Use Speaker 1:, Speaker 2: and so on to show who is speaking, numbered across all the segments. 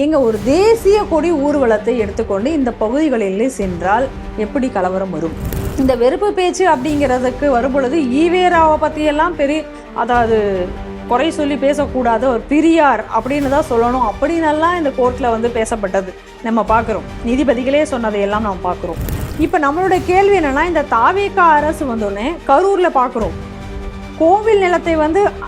Speaker 1: எங்க ஒரு தேசிய கொடி ஊர்வலத்தை எடுத்துக்கொண்டு இந்த பகுதிகளிலே சென்றால் எப்படி கலவரம் வரும்? இந்த வெறுப்பு பேச்சு அப்படிங்கிறதுக்கு வரும்பொழுது ஈவேராவை பற்றியெல்லாம் அதாவது குறை சொல்லி பேசக்கூடாது, ஒரு பெரியார் அப்படின்னு தான் சொல்லணும் அப்படின்னெல்லாம் இந்த கோர்ட்டில் பேசப்பட்டது நம்ம பார்க்குறோம். நீதிபதிகளே சொன்னதையெல்லாம் நம்ம பார்க்குறோம். இப்போ நம்மளோட கேள்வி என்னென்னா, இந்த தாவேகா அரசு வந்தோடனே கரூரில் பார்க்குறோம், கோவில் நிலத்தை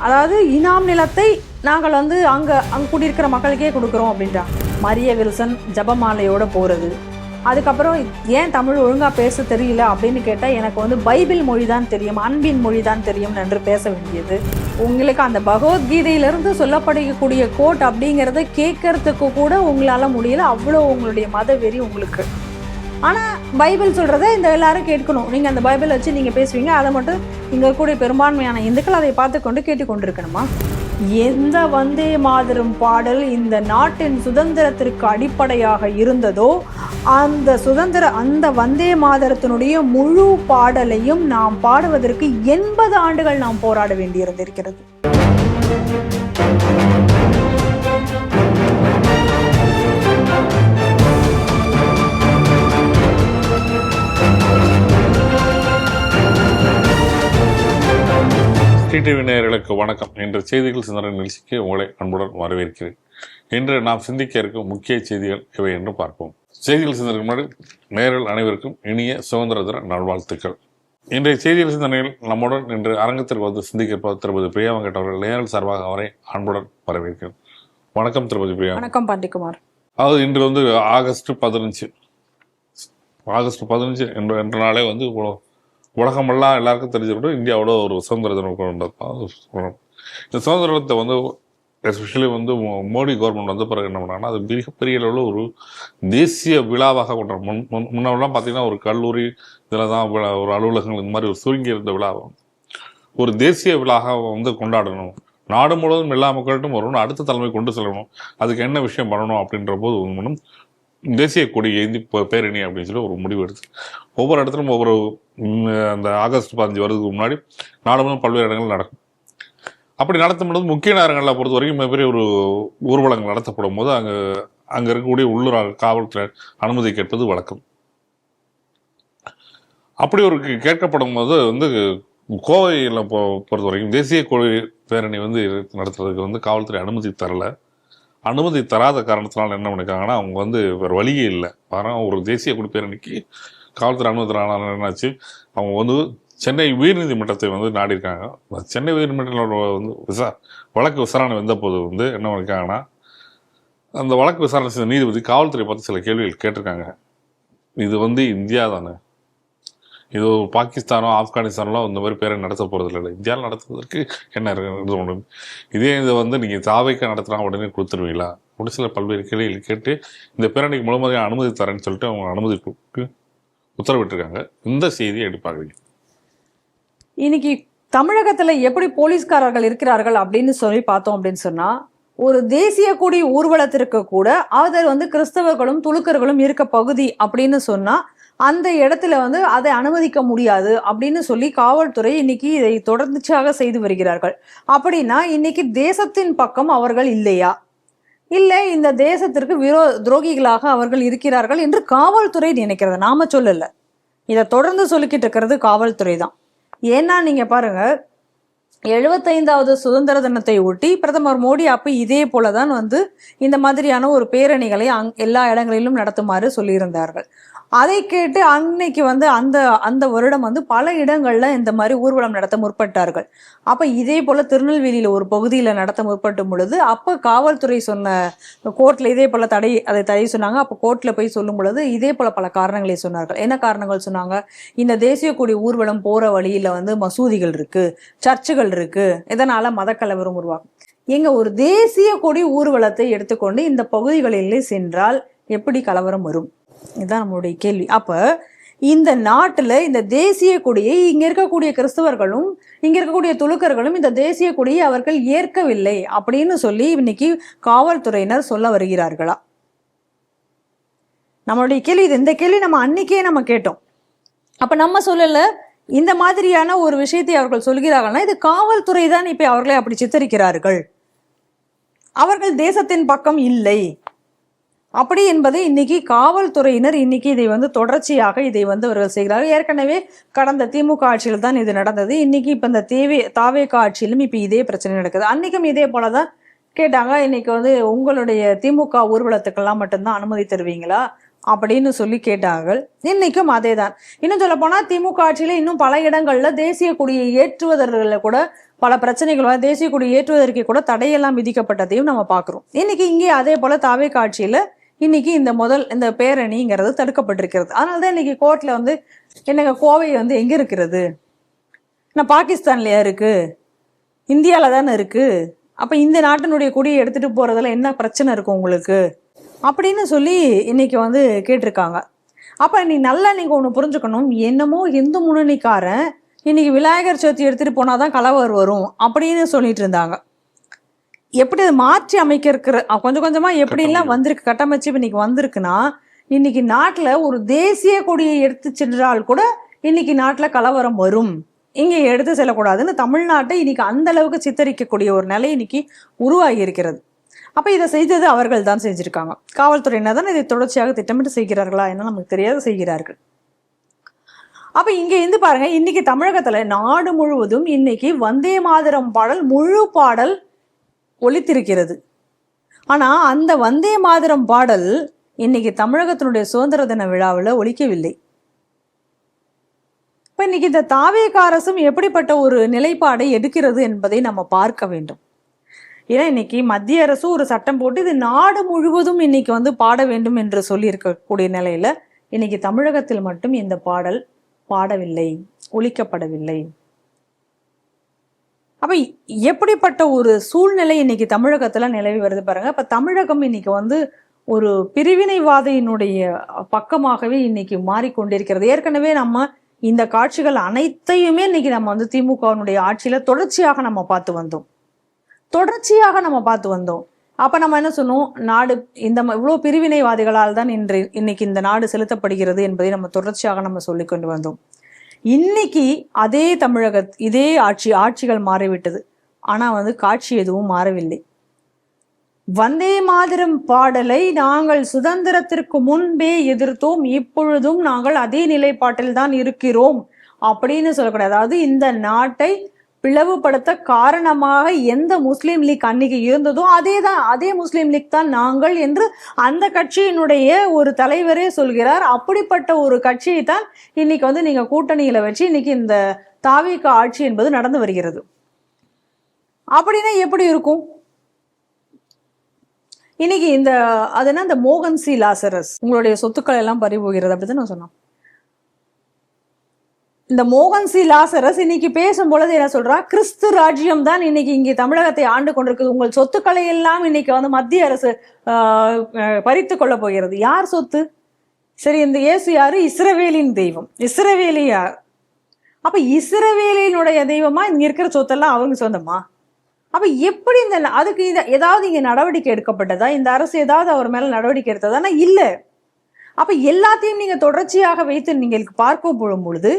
Speaker 1: அதாவது இனாம் நிலத்தை நாங்கள் அங்கே குடியிருக்கிற மக்களுக்கே கொடுக்குறோம் அப்படின்றாங்க. மரிய வில்சன் ஜபமாலையோட போகிறது. அதுக்கப்புறம் ஏன் தமிழ் ஒழுங்காக பேச தெரியல அப்படின்னு கேட்டால், எனக்கு பைபிள் மொழி தான் தெரியும், அன்பின் மொழி தான் தெரியும் என்று பேச வேண்டியது. உங்களுக்கு அந்த பகவத்கீதையிலிருந்து சொல்லப்படக்கூடிய கோட் அப்படிங்கிறத கேட்கறதுக்கு கூட உங்களால் முடியல, அவ்வளோ உங்களுடைய மத வெறி உங்களுக்கு. ஆனால் பைபிள் சொல்கிறத இந்த எல்லாரும் கேட்கணும். நீங்கள் அந்த பைபிள் வச்சு நீங்கள் பேசுவீங்க, அதை மட்டும் இங்கே இருக்கக்கூடிய பெரும்பான்மையான இந்துக்கள் அதை பார்த்து கொண்டு கேட்டுக்கொண்டிருக்கணுமா? எந்த வந்தே மாதரம் பாடல் இந்த நாட்டின் சுதந்திரத்திற்கு அடிப்படையாக இருந்ததோ அந்த வந்தே மாதரத்தினுடைய முழு பாடலையும் நாம் பாடுவதற்கு 80 ஆண்டுகள் நாம் போராட வேண்டியிருந்திருக்கிறது.
Speaker 2: டிடிவி நேயர்களுக்கு வணக்கம். இன்று செய்திகள் சிந்தனை நிகழ்ச்சிக்கு உங்களை அன்புடன் வரவேற்கிறேன். இன்று நாம் சிந்திக்க இருக்கும் முக்கிய செய்திகள் இவை என்று பார்ப்போம். செய்திகள் சிந்தனை முன்னாடி நேயர்கள் அனைவருக்கும் இனிய சுதந்திர தின நல்வாழ்த்துக்கள். இன்றைய செய்திகள் சிந்தனையில் நம்முடன் இன்று அரங்கத்திற்கு சிந்திக்க திருப்பதி பிரியா வெங்கட் அவர்கள் நேயர்கள் சார்பாக அவரை அன்புடன் வரவேற்கிறேன். வணக்கம் திருப்பதி பிரியா.
Speaker 1: வணக்கம் பாண்டிக்குமார்.
Speaker 2: அதாவது இன்று ஆகஸ்ட் 15 என்ற நாளே உலகமெல்லாம் எல்லாருக்கும் தெரிஞ்சுக்கிட்டு இந்தியாவோட ஒரு சுதந்திர தினம் கொண்டது. இந்த சுதந்திர தினத்தை எஸ்பெஷலி மோடி கவர்மெண்ட் பிறகு என்ன பண்ணாங்கன்னா, அது மிகப்பெரிய அளவில் ஒரு தேசிய விழாவாக கொண்டாடும். முன்னெல்லாம் பார்த்தீங்கன்னா ஒரு கல்லூரி இதில் தான் ஒரு அலுவலகங்கள் இந்த மாதிரி ஒரு சுருங்கி இருந்த விழாவை ஒரு தேசிய விழாவாக கொண்டாடணும், நாடு முழுவதும் எல்லா மக்கள்கிட்டும் வரணும், அடுத்த தலைமை கொண்டு செல்லணும், அதுக்கு என்ன விஷயம் பண்ணணும் அப்படின்ற போது தேசிய கொடி ஏந்தி பேரணி அப்படின்னு சொல்லி ஒரு முடிவு எடுத்து ஒவ்வொரு இடத்துலையும் ஒவ்வொரு அந்த ஆகஸ்ட் 15 வருதுக்கு முன்னாடி நாடு முழுவதும் பல்வேறு இடங்கள் நடக்கும். அப்படி நடத்தும் பொழுது முக்கிய நேரங்களில் பொறுத்த வரைக்கும் மிகப்பெரிய ஒரு ஊர்வலங்கள் நடத்தப்படும் போது அங்கே இருக்கக்கூடிய உள்ளூர் காவல்துறை அனுமதி கேட்பது வழக்கம். அப்படி ஒரு கேட்கப்படும் போது கோவையில் பொறுத்த வரைக்கும் தேசிய கொடி பேரணி நடத்துறதுக்கு காவல்துறை அனுமதி தரல. அனுமதி தராத காரணத்தினால என்ன பண்ணிருக்காங்கன்னா, அவங்க வேறு வழியே இல்லை. ஆனால் ஒரு தேசிய கொடி பேரணிக்கு காவல்துறை அனுமதி தரான என்னாச்சு, அவங்க சென்னை உயர்நீதிமன்றத்தை நாடிருக்காங்க. சென்னை உயர்நீதிமன்றத்தில் வழக்கு விசாரணை வந்த போது என்ன பண்ணிருக்காங்கன்னா, அந்த வழக்கு விசாரணை செய்த நீதிபதி காவல்துறை பார்த்து சில கேள்விகள் கேட்டிருக்காங்க. இது இந்தியா தானே, இது பாகிஸ்தானோ ஆப்கானிஸ்தானோ இந்த மாதிரி பேரை நடத்த போகிறது இல்லை, இந்தியாவில் நடத்துவதற்கு என்ன ஒன்று, இதே நீங்கள் தாவைக்கா நடத்துகிறாங்க உடனே கொடுத்துருவீங்களா ஒரு சில பல்வேறு கேள்விகள் கேட்டு இந்த பேரணிக்கு முழுமையாக அனுமதி தரேன்னு சொல்லிட்டு அவங்க அனுமதிக்கு உத்தரவிட்டிருக்காங்க. இந்த செய்தியை எப்படி பார்க்குறீங்க?
Speaker 1: இன்னைக்கு தமிழகத்தில் எப்படி போலீஸ்காரர்கள் இருக்கிறார்கள் அப்படின்னு சொல்லி பார்த்தோம் அப்படின்னு சொன்னால், ஒரு தேசிய கொடி ஊர்வலத்திற்கு கூட அது கிறிஸ்தவர்களும் துலுக்கர்களும் இருக்க பகுதி அப்படின்னு சொன்னால் அந்த இடத்துல அதை அனுமதிக்க முடியாது அப்படின்னு சொல்லி காவல்துறை இன்னைக்கு இதை தொடர்ச்சியாக செய்து வருகிறார்கள். அப்படின்னா இன்னைக்கு தேசத்தின் பக்கம் அவர்கள் இல்லையா, இல்லை இந்த தேசத்திற்கு துரோகிகளாக அவர்கள் இருக்கிறார்கள் என்று காவல்துறை நினைக்கிறது, நாம சொல்லல. இதை தொடர்ந்து சொல்லிக்கிட்டு இருக்கிறது காவல்துறை தான். ஏன்னா நீங்க பாருங்க, 75வது சுதந்திர தினத்தை ஒட்டி பிரதமர் மோடி அப்ப இதே போலதான் இந்த மாதிரியான ஒரு பேரணிகளை எல்லா இடங்களிலும் நடத்துமாறு சொல்லியிருந்தார்கள். அதை கேட்டு அன்னைக்கு அந்த வருடம் பல இடங்கள்ல இந்த மாதிரி ஊர்வலம் நடத்த முற்பட்டார்கள். அப்ப இதே போல திருநெல்வேலியில ஒரு பகுதியில நடத்த முற்பட்டும் பொழுது அப்ப காவல்துறை சொன்ன கோர்ட்ல இதே போல அதை தடை சொன்னாங்க. அப்ப கோர்ட்ல போய் சொல்லும் பொழுது இதே போல பல காரணங்களை சொன்னார்கள். என்ன காரணங்கள் சொன்னாங்க? இந்த தேசிய கொடி ஊர்வலம் போற வழியில மசூதிகள் இருக்கு, சர்ச்சுகள் இருக்கு, இதனால மதக்கலவரம் உருவாகும். எங்க ஒரு தேசிய கொடி ஊர்வலத்தை எடுத்துக்கொண்டு இந்த பகுதிகளிலே சென்றால் எப்படி கலவரம் வரும்? இதுதான் நம்மளுடைய கேள்வி. அப்ப இந்த நாட்டுல இந்த தேசிய கொடியை இங்க இருக்கக்கூடிய கிறிஸ்தவர்களும் இங்க இருக்கக்கூடிய துலுக்கர்களும் இந்த தேசிய கொடியை அவர்கள் ஏற்கவில்லை அப்படின்னு சொல்லி இன்னைக்கு காவல்துறையினர் சொல்ல வருகிறார்களா? நம்மளுடைய கேள்வி இது. இந்த கேள்வி நம்ம அன்னைக்கே கேட்டோம். அப்ப நம்ம சொல்லல, இந்த மாதிரியான ஒரு விஷயத்தை அவர்கள் சொல்கிறார்கள்னா இது காவல்துறை தான் இப்ப அவர்களை அப்படி சித்தரிக்கிறார்கள். அவர்கள் தேசத்தின் பக்கம் இல்லை, அப்படி என்பதை இன்னைக்கு காவல்துறையினர் இன்னைக்கு இதை வந்து தொடர்ச்சியாக இதை வந்து அவர்கள் செய்கிறார்கள். ஏற்கனவே கடந்த திமுக ஆட்சியில் தான் இது நடந்தது. இன்னைக்கு இப்ப இந்த தாவேக ஆட்சியிலும் இப்ப இதே பிரச்சனை நடக்குது. அன்னைக்கும் இதே போலதான் கேட்டாங்க. இன்னைக்கு வந்து உங்களுடைய திமுக ஊர்வலத்துக்கெல்லாம் மட்டும்தான் அனுமதி தருவீங்களா அப்படின்னு சொல்லி கேட்டார்கள். இன்னைக்கும் அதே தான். இன்னும் சொல்ல போனா திமுக ஆட்சியில இன்னும் பல இடங்கள்ல தேசிய கொடியை ஏற்றுவதற்குள்ள கூட பல பிரச்சனைகள், தேசிய கொடி ஏற்றுவதற்கு கூட தடையெல்லாம் விதிக்கப்பட்டதையும் நம்ம பாக்குறோம். இன்னைக்கு இங்கே அதே போல தாவேக ஆட்சியில இன்னைக்கு இந்த பேரணிங்கிறது தடுக்கப்பட்டிருக்கிறது. அதனாலதான் இன்னைக்கு கோர்ட்ல வந்து என்னங்க கோவை வந்து எங்க இருக்கிறது, நான் பாகிஸ்தான்லயா இருக்கு, இந்தியால தானே இருக்கு, அப்ப இந்த நாட்டினுடைய கொடியை எடுத்துட்டு போறதுல என்ன பிரச்சனை இருக்கும் உங்களுக்கு அப்படின்னு சொல்லி இன்னைக்கு வந்து கேட்டிருக்காங்க. அப்ப நீங்க ஒண்ணு புரிஞ்சுக்கணும், என்னமோ இந்து முன்னணிக்காரன் இன்னைக்கு விநாயகர் சதுர்த்தி எடுத்துட்டு போனாதான் கலவர் வரும் அப்படின்னு சொல்லிட்டு இருந்தாங்க. எப்படி அதை மாற்றி அமைக்கிற கொஞ்சம் கொஞ்சமா எப்படி எல்லாம் வந்திருக்கு, கட்டமைச்சு இன்னைக்கு வந்திருக்குன்னா, இன்னைக்கு நாட்டுல ஒரு தேசிய கொடியை எடுத்து சென்றால் கூட இன்னைக்கு நாட்டுல கலவரம் வரும், இங்க எடுத்து செல்லக்கூடாதுன்னு தமிழ்நாட்டை இன்னைக்கு அந்த அளவுக்கு சித்தரிக்கக்கூடிய ஒரு நிலை இன்னைக்கு உருவாகி இருக்கிறது. அப்ப இதை செய்தது அவர்கள் தான் செஞ்சிருக்காங்க. காவல்துறையினர் தான் இதை தொடர்ச்சியாக திட்டமிட்டு செய்கிறார்களா என்ன நமக்கு தெரியாது, செய்கிறார்கள். அப்ப இங்க இருந்து பாருங்க, இன்னைக்கு தமிழகத்துல நாடு முழுவதும் இன்னைக்கு வந்தே மாதரம் பாடல் முழு பாடல் ஒலித்திருக்கிறது. ஆனா அந்த வந்தே மாதரம் பாடல் இன்னைக்கு தமிழகத்தினுடைய சுதந்திர தின விழாவில் ஒலிக்கவில்லை. இப்ப இன்னைக்கு இந்த தாவேக அரசும் எப்படிப்பட்ட ஒரு நிலைப்பாடை எடுக்கிறது என்பதை நம்ம பார்க்க வேண்டும். ஏன்னா இன்னைக்கு மத்திய அரசு ஒரு சட்டம் போட்டு இது நாடு முழுவதும் இன்னைக்கு வந்து பாட வேண்டும் என்று சொல்லி இருக்கக்கூடிய நிலையில இன்னைக்கு தமிழகத்தில் மட்டும் இந்த பாடல் பாடவில்லை, ஒலிக்கப்படவில்லை. அப்ப எப்படிப்பட்ட ஒரு சூழ்நிலை இன்னைக்கு தமிழகத்துல நிலவி வருது பாருங்க. அப்ப தமிழகம் இன்னைக்கு வந்து ஒரு பிரிவினைவாதையினுடைய பக்கமாகவே இன்னைக்கு மாறிக்கொண்டிருக்கிறது. ஏற்கனவே நம்ம இந்த காட்சிகள் அனைத்தையுமே இன்னைக்கு நம்ம வந்து திமுகவினுடைய ஆட்சியில தொடர்ச்சியாக நம்ம பார்த்து வந்தோம். அப்ப நம்ம என்ன சொன்னோம், நாடு இவ்வளவு பிரிவினைவாதிகளால் தான் இன்னைக்கு இந்த நாடு செலுத்தப்படுகிறது என்பதை நம்ம தொடர்ச்சியாக நம்ம சொல்லிக் கொண்டு வந்தோம். இன்னைக்கு அதே இதே ஆட்சிகள் மாறிவிட்டது. ஆனா வந்து காட்சி எதுவும் மாறவில்லை. வந்தே மாதரம் பாடலை நாங்கள் சுதந்திரத்திற்கு முன்பே எதிர்த்தோம், இப்பொழுதும் நாங்கள் அதே நிலைப்பாட்டில் தான் இருக்கிறோம் அப்படின்னு சொல்லக்கூடாது. அதாவது இந்த நாட்டை பிளவுபடுத்த காரணமாக எந்த முஸ்லீம் லீக் அன்னைக்கு இருந்ததோ அதே முஸ்லீம் லீக் தான் நாங்கள் என்று அந்த கட்சியினுடைய ஒரு தலைவரே சொல்கிறார். அப்படிப்பட்ட ஒரு கட்சியை தான் இன்னைக்கு வந்து நீங்க கூட்டணியில வச்சு இன்னைக்கு இந்த தாவேக ஆட்சி என்பது நடந்து வருகிறது. அப்படின்னா எப்படி இருக்கும்? இன்னைக்கு இந்த மோகன் சி லாசரஸ் உங்களுடைய சொத்துக்கள் எல்லாம் பறிபோகிறது அப்படிதான் நான் சொன்னோம். இந்த மோகன் சி லாசரஸ் இன்னைக்கு பேசும் பொழுது என்ன சொல்றா, கிறிஸ்து ராஜ்யம் தான் இன்னைக்கு இங்கே தமிழகத்தை ஆண்டு கொண்டிருக்குது, உங்கள் சொத்துக்களை எல்லாம் இன்னைக்கு வந்து மத்திய அரசு பறித்து கொள்ள போகிறது. யார் சொத்து? சரி, இந்த இயேசு யாரு? இஸ்ரவேலின் தெய்வம். இஸ்ரவேலி யார்? அப்ப இஸ்ரவேலினுடைய தெய்வமா இங்க இருக்கிற சொத்தெல்லாம் அவங்க சொந்தமா? அப்ப எப்படி அதுக்கு ஏதாவது இங்க நடவடிக்கை எடுக்கப்பட்டதா? இந்த அரசு ஏதாவது அவர் மேல நடவடிக்கை எடுத்ததானா? இல்ல. அப்ப எல்லாத்தையும் நீங்க தொடர்ச்சியாக வைத்து நீங்கள் பார்க்க போடும் பொழுது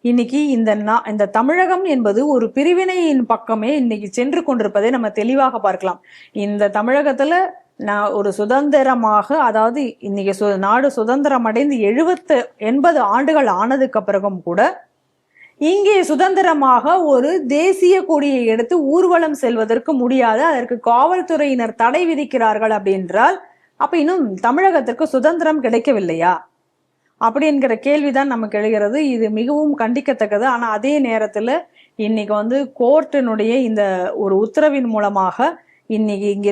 Speaker 1: இன்னைக்கு இந்த தமிழகம் என்பது ஒரு பிரிவினையின் பக்கமே இன்னைக்கு சென்று கொண்டிருப்பதை நம்ம தெளிவாக பார்க்கலாம். இந்த தமிழகத்துல நான் ஒரு சுதந்திரமாக, அதாவது இன்னைக்கு நாடு சுதந்திரம் அடைந்து 80 ஆண்டுகள் ஆனதுக்கு பிறகும் கூட இங்கே சுதந்திரமாக ஒரு தேசிய கொடியை எடுத்து ஊர்வலம் செல்வதற்கு முடியாது. அதற்கு காவல்துறையினர் தடை விதிக்கிறார்கள் அப்படின்றால் அப்ப இன்னும் தமிழகத்திற்கு சுதந்திரம் கிடைக்கவில்லையா அப்படி என்கிற கேள்விதான் நமக்கு எழுகிறது. இது மிகவும் கண்டிக்கத்தக்கது. ஆனா அதே நேரத்துல இன்னைக்கு வந்து கோர்ட்டினுடைய இந்த ஒரு உத்தரவின் மூலமாக இன்னைக்கு இங்க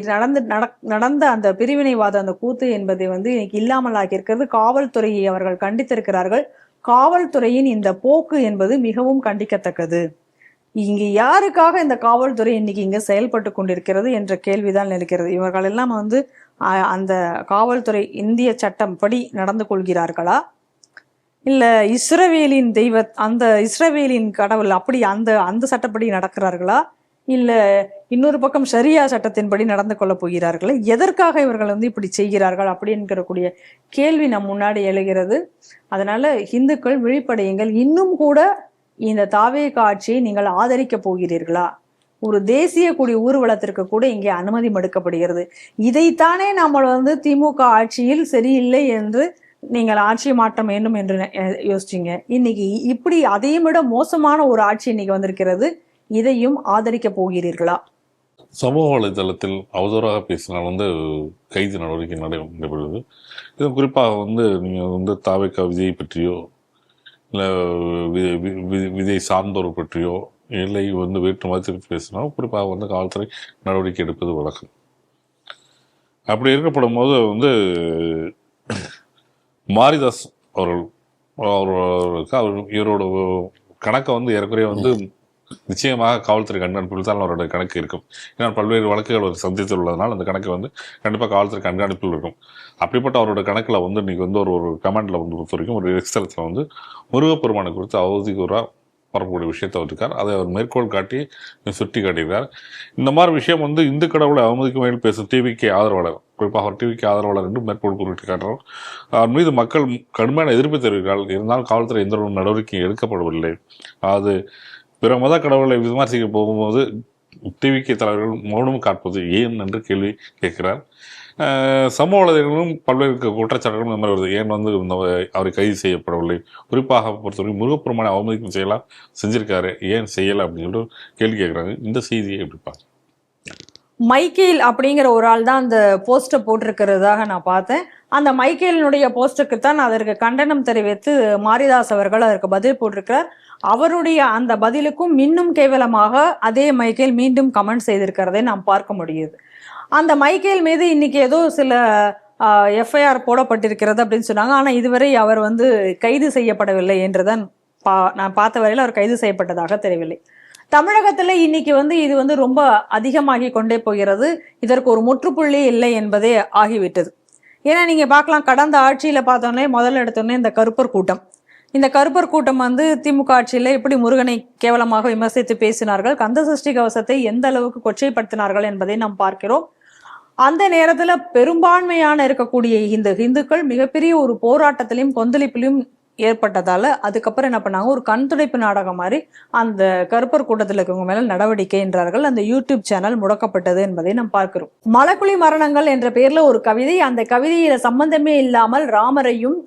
Speaker 1: நடந்த அந்த பிரிவினைவாத அந்த கூத்து என்பதை வந்து இன்னைக்கு இல்லாமல் ஆக்கியிருக்கிறது. காவல்துறையை அவர்கள் கண்டித்திருக்கிறார்கள். காவல்துறையின் இந்த போக்கு என்பது மிகவும் கண்டிக்கத்தக்கது. இங்கு யாருக்காக இந்த காவல்துறை இன்னைக்கு இங்க செயல்பட்டு கொண்டிருக்கிறது என்ற கேள்விதான் இருக்கிறது. இவர்கள் எல்லாம் வந்து அந்த காவல்துறை இந்திய சட்டம் படி நடந்து கொள்கிறார்களா, இல்ல இஸ்ரவேலின் இஸ்ரவேலின் கடவுள் அப்படி அந்த சட்டப்படி நடக்கிறார்களா, இல்ல இன்னொரு பக்கம் ஷரியா சட்டத்தின்படி நடந்து கொள்ள போகிறார்களா? எதற்காக இவர்கள் வந்து இப்படி செய்கிறார்கள் அப்படி என்கிறக்கூடிய கேள்வி நம் முன்னாடி எழுகிறது. அதனால இந்துக்கள் விழிப்படையுங்கள். இன்னும் கூட இந்த தாவேக ஆட்சியை நீங்கள் ஆதரிக்க போகிறீர்களா? ஒரு தேசிய கொடி ஊர்வலத்திற்கு கூட இங்கே அனுமதி மறுக்கப்படுகிறது. இதைத்தானே நம்ம திமுக ஆட்சியில் சரியில்லை என்று நீங்கள் ஆட்சி மாற்றம் வேண்டும் என்று யோசிச்சீங்க. இன்னைக்கு இப்படி அதையும் விட மோசமான ஒரு ஆட்சி இன்னைக்கு வந்திருக்கிறது. இதையும் ஆதரிக்க போகிறீர்களா?
Speaker 2: சமூக வலைதளத்தில் அவதூறாக பேசினால் கைது நடவடிக்கை நடைபெறுவது. இது குறிப்பாக நீங்கள் தாவேக்கா விஜய் பற்றியோ இல்லை விஜய் சார்ந்தோர் பற்றியோ இல்லை வேற்று மதத்திற்கு பேசினா குறிப்பாக காவல்துறை நடவடிக்கை எடுப்பது வழக்கம். அப்படி இருக்கப்படும் போது மாரிதாஸ் அவர்களுக்கு இவரோட கணக்கை ஏறக்குறைய நிச்சயமாக காவல்துறை கண்காணிப்பில் தான் அவருடைய கணக்கு இருக்கும். ஏன்னா பல்வேறு வழக்குகள் அவர் சந்தித்து உள்ளதனால் அந்த கணக்கு கண்டிப்பாக காவல்துறை கண்காணிப்பில் இருக்கும். அப்படிப்பட்ட அவரோட கணக்கில் இன்னைக்கு ஒரு கமெண்ட்ல பொறுத்த வரைக்கும் ஒரு எக்ஸ்தலத்தில் முருகப்பெருமானை குறித்து அவதிகூறாக வரக்கூடிய விஷயத்தை இருக்கார். அதை அவர் மேற்கோள் காட்டி சுட்டி காட்டியிருக்கார். இந்த மாதிரி விஷயம் இந்து கடவுளை அவமதிக்கும் வகையில் பேசும் டிவிகே ஆதரவாளர், குறிப்பாக அவர் டிவிகே ஆதரவாளர் என்று மேற்கோள் குறிப்பிட்டு காட்டுறார். அவர் மீது மக்கள் கடுமையான எதிர்ப்பு தெரிவிக்கிறார்கள். இருந்தாலும் காவல்துறை எந்த ஒரு நடவடிக்கையும் எடுக்கப்படவில்லை. அது பிற மத கடவுளை விமர்சிக்க போகும்போது டிவிகே தலைவர்கள் மௌனம் காப்பது ஏன் என்று கேள்வி கேட்கிறார். சமூக வலைதளங்களும் பல்வேறு குற்றச்சாட்டுகளும் இந்த மாதிரி வருது. ஏன் அவரை கைது செய்யப்படவில்லை, குறிப்பாக பொறுத்தவரைக்கும் முருகப்பெருமானை அவமதிக்கும் செய்யலாம் செஞ்சிருக்காரு, ஏன் செய்யலை அப்படின்னு சொல்லிட்டு கேள்வி கேட்குறாங்க. இந்த செய்தியை எப்படிப்பாங்க?
Speaker 1: மைக்கேல் அப்படிங்கிற ஒரு ஆள் தான் அந்த போஸ்டர் போட்டிருக்கிறதாக நான் பார்த்தேன். அந்த மைக்கேலினுடைய போஸ்டருக்கு தான் அதற்கு கண்டனம் தெரிவித்து மாரிதாஸ் அவர்கள் அதற்கு பதில் போட்டிருக்கிறார். அவருடைய அந்த பதிலுக்கும் இன்னும் கேவலமாக அதே மைக்கேல் மீண்டும் கமெண்ட் செய்திருக்கிறதை நாம் பார்க்க முடியுது. அந்த மைக்கேல் மீது இன்னைக்கு ஏதோ சில எஃப்ஐஆர் போடப்பட்டிருக்கிறது அப்படின்னு சொன்னாங்க. ஆனால் இதுவரை அவர் கைது செய்யப்படவில்லை என்றுதான் நான் பார்த்த வரையில் அவர் கைது செய்யப்பட்டதாக தெரியவில்லை. தமிழகத்துல இன்னைக்கு இது ரொம்ப அதிகமாகி கொண்டே போகிறது. இதற்கு ஒரு முற்றுப்புள்ளி இல்லை என்பதே ஆகிவிட்டது. ஏன்னா நீங்க பார்க்கலாம், கடந்த ஆட்சியில பார்த்தோன்னே முதல்ல எடுத்தோன்னே இந்த கருப்பர் கூட்டம், இந்த கருப்பர் கூட்டம் திமுக ஆட்சியில எப்படி முருகனை கேவலமாக விமர்சித்து பேசினார்கள், கந்த சஷ்டி கவசத்தை எந்த அளவுக்கு கொச்சைப்படுத்தினார்கள் என்பதை நாம் பார்க்கிறோம். அந்த நேரத்துல பெரும்பான்மையான இருக்கக்கூடிய இந்த இந்துக்கள் மிகப்பெரிய ஒரு போராட்டத்திலையும் கொந்தளிப்பிலையும் ஏற்பட்டதால அதுக்கப்புறம் என்ன பண்ணாங்க, ஒரு கண் துடைப்பு நாடகம் மாதிரி அந்த கருப்பர் கூட்டத்தில் இருக்கவங்க மேல நடவடிக்கை என்றார்கள். அந்த யூடியூப் சேனல் முடக்கப்பட்டது என்பதை நாம் பார்க்கிறோம். மலக்குழி மரணங்கள் என்ற பேர்ல ஒரு கவிதை, அந்த கவிதையில சம்பந்தமே இல்லாமல் ராமரையும்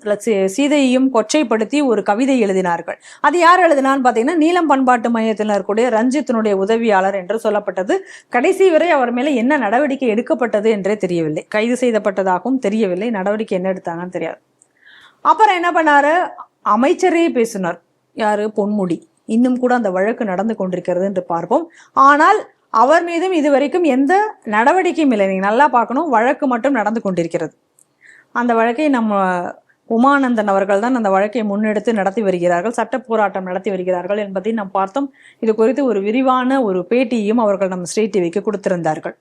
Speaker 1: சீதையையும் கொச்சைப்படுத்தி ஒரு கவிதை எழுதினார்கள். அது யார் எழுதினான்னு பாத்தீங்கன்னா நீலம் பண்பாட்டு மையத்தில் இருக்கக்கூடிய ரஞ்சித்தினுடைய உதவியாளர் என்று சொல்லப்பட்டது. கடைசி வரை அவர் மேல என்ன நடவடிக்கை எடுக்கப்பட்டது என்றே தெரியவில்லை. கைது செய்யப்பட்டதாகவும் தெரியவில்லை. நடவடிக்கை என்ன எடுத்தாங்கன்னு தெரியாது. அப்புறம் என்ன பண்ணாரு, அமைச்சரே பேசினார். யாரு? பொன்முடி. இன்னும் கூட அந்த வழக்கு நடந்து கொண்டிருக்கிறது என்று பார்ப்போம். ஆனால் அவர் மீதும் இதுவரைக்கும் எந்த நடவடிக்கையும் இல்லை. நீங்க நல்லா பார்க்கணும், வழக்கு மட்டும் நடந்து கொண்டிருக்கிறது. அந்த வழக்கை நம்ம உமானந்தன் அவர்கள் தான் அந்த வழக்கை முன்னெடுத்து நடத்தி வருகிறார்கள், சட்ட போராட்டம் நடத்தி வருகிறார்கள் என்பதை நாம் பார்த்தோம். இது குறித்து ஒரு விரிவான ஒரு பேட்டியையும் அவர்கள் நம்ம ஸ்ரீ டிவிக்கு கொடுத்திருந்தார்கள்.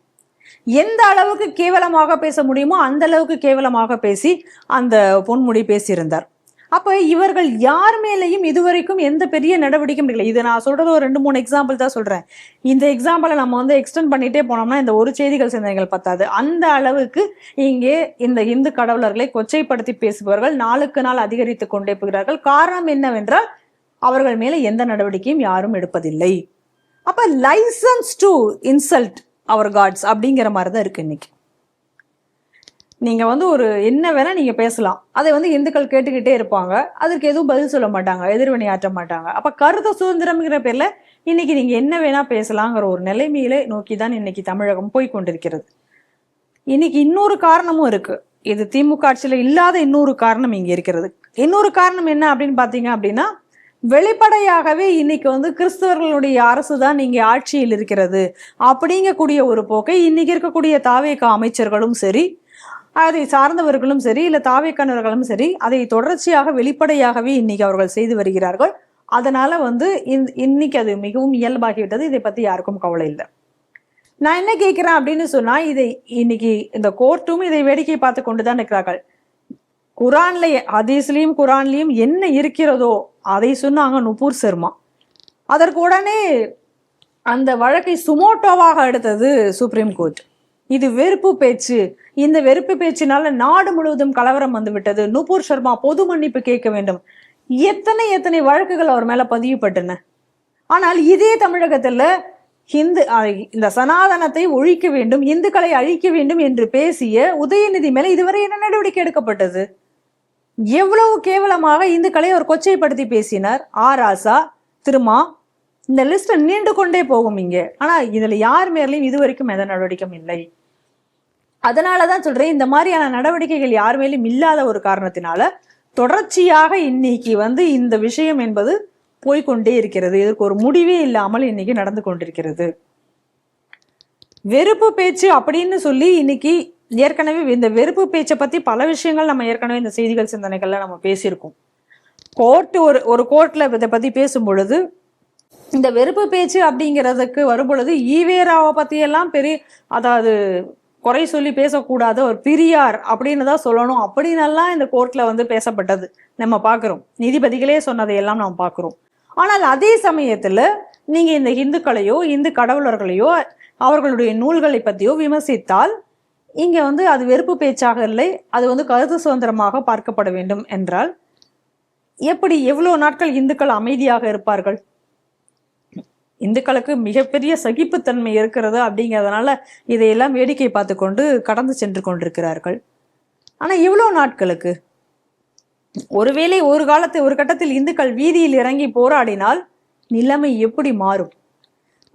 Speaker 1: எந்த அளவுக்கு கேவலமாக பேச முடியுமோ அந்த அளவுக்கு கேவலமாக பேசி அந்த பொன்முடி பேசியிருந்தார். அப்ப இவர்கள் யார் மேலையும் இதுவரைக்கும் எந்த பெரிய நடவடிக்கையும் இல்லை. இது நான் சொல்றது ஒரு 2-3 எக்ஸாம்பிள் தான் சொல்றேன். இந்த எக்ஸாம்பிளை நம்ம எக்ஸ்டெண்ட் பண்ணிட்டே போனோம்னா இந்த ஒரு செய்திகள் சிந்தனைகள் பத்தாது. அந்த அளவுக்கு இங்கே இந்த இந்து கடவுளர்களை கொச்சைப்படுத்தி பேசுபவர்கள் நாளுக்கு நாள் அதிகரித்து கொண்டே போகிறார்கள். காரணம் என்னவென்றால் அவர்கள் மேல எந்த நடவடிக்கையும் யாரும் எடுப்பதில்லை. அப்ப licence to insult our gods அப்படிங்கிற மாதிரி தான் இருக்கு. இன்னைக்கு நீங்க ஒரு என்ன வேணா நீங்க பேசலாம், அதை இந்துக்கள் கேட்டுக்கிட்டே இருப்பாங்க, அதற்கு எதுவும் பதில் சொல்ல மாட்டாங்க, எதிர்வினை ஆற்ற மாட்டாங்க. அப்ப கருத்து சுதந்திரம்ங்கிற பேர்ல இன்னைக்கு நீங்க என்ன வேணா பேசலாங்கிற ஒரு நிலைமையில நோக்கிதான் இன்னைக்கு தமிழகம் போய் கொண்டிருக்கிறது. இன்னைக்கு இன்னொரு காரணமும் இருக்கு. இது திமுக ஆட்சியில இல்லாத இன்னொரு காரணம் இங்க இருக்கிறது. இன்னொரு காரணம் என்ன அப்படின்னு பாத்தீங்க அப்படின்னா, வெளிப்படையாகவே இன்னைக்கு கிறிஸ்தவர்களுடைய அரசு தான் இங்கே ஆட்சியில் இருக்கிறது அப்படிங்கக்கூடிய ஒரு போக்கை இன்னைக்கு இருக்கக்கூடிய தாவேகா அமைச்சர்களும் சரி, அதை சார்ந்தவர்களும் சரி, இல்ல தாவேக்கானவர்களும் சரி, அதை தொடர்ச்சியாக வெளிப்படையாகவே இன்னைக்கு அவர்கள் செய்து வருகிறார்கள். அதனால இன்னைக்கு அது மிகவும் இயல்பாகிவிட்டது. இதை பத்தி யாருக்கும் கவலை இல்லை. நான் என்ன கேட்கிறேன் அப்படின்னு சொன்னா, இதை இன்னைக்கு இந்த கோர்ட்டும் இதை வேடிக்கை பார்த்து கொண்டுதான் இருக்கிறார்கள். குரான்ல ஹதீஸ்லயும் குரான்லயும் என்ன இருக்கிறதோ அதை சொன்னாங்க நுபூர் சர்மா. அதற்கு உடனே அந்த வழக்கை சுமோட்டோவாக எடுத்தது சுப்ரீம் கோர்ட். இது வெறுப்பு பேச்சு, இந்த வெறுப்பு பேச்சினால நாடு முழுவதும் கலவரம் வந்து விட்டது, நுபூர் சர்மா பொது மன்னிப்பு கேட்க வேண்டும். எத்தனை வழக்குகள் அவர் மேல பதிவுப்பட்டன. ஆனால் இதே தமிழகத்துல இந்த சனாதனத்தை ஒழிக்க வேண்டும், இந்துக்களை அழிக்க வேண்டும் என்று பேசிய உதயநிதி மேல இதுவரை என்ன நடவடிக்கை எடுக்கப்பட்டது? எவ்வளவு கேவலமாக இந்துக்களை ஒரு கொச்சைப்படுத்தி பேசினார். ராசா, திருமா, இந்த லிஸ்ட் நீண்டு கொண்டே போகும் இங்க. ஆனா இதுல யார் மேலையும் இதுவரைக்கும் எந்த நடவடிக்கையும் இல்லை. அதனாலதான் சொல்றேன், இந்த மாதிரியான நடவடிக்கைகள் யார் மேலும் இல்லாத ஒரு காரணத்தினால தொடர்ச்சியாக இன்னைக்கு இந்த விஷயம் என்பது போய்கொண்டே இருக்கிறது. இதற்கு ஒரு முடிவே இல்லாமல் இன்னைக்கு நடந்து கொண்டிருக்கிறது. வெறுப்பு பேச்சு அப்படின்னு சொல்லி இன்னைக்கு ஏற்கனவே இந்த வெறுப்பு பேச்சை பத்தி பல விஷயங்கள் நம்ம ஏற்கனவே இந்த செய்திகள் சிந்தனைகள்ல நம்ம பேசியிருக்கோம். ஒரு கோர்ட்ல இதை பத்தி பேசும் பொழுது இந்த வெறுப்பு பேச்சு அப்படிங்கிறதுக்கு வரும் பொழுது ஈவேராவை பத்தி எல்லாம் அதாவது குறை சொல்லி பேசக்கூடாத ஒரு பெரியார் அப்படின்னு தான் சொல்லணும் அப்படின்னெல்லாம் இந்த கோர்ட்ல பேசப்பட்டது நம்ம பாக்குறோம். நீதிபதிகளே சொன்னதையெல்லாம் நாம் பார்க்கிறோம். ஆனால் அதே சமயத்துல நீங்க இந்த இந்துக்களையோ இந்து கடவுளர்களையோ அவர்களுடைய நூல்களை பத்தியோ விமர்சித்தால் இங்க அது வெறுப்பு பேச்சாக இல்லை, அது கருத்து சுதந்திரமாக பார்க்கப்பட வேண்டும் என்றால் எப்படி எவ்வளவு நாட்கள் இந்துக்கள் அமைதியாக இருப்பார்கள்? இந்துக்களுக்கு மிகப்பெரிய சகிப்புத்தன்மை இருக்கிறது அப்படிங்கிறதுனால இதையெல்லாம் வேடிக்கை பார்த்து கொண்டு கடந்து சென்று கொண்டிருக்கிறார்கள். ஆனா எவ்வளவு நாட்களுக்கு? ஒருவேளை ஒரு கட்டத்தில் இந்துக்கள் வீதியில் இறங்கி போராடினால் நிலைமை எப்படி மாறும்?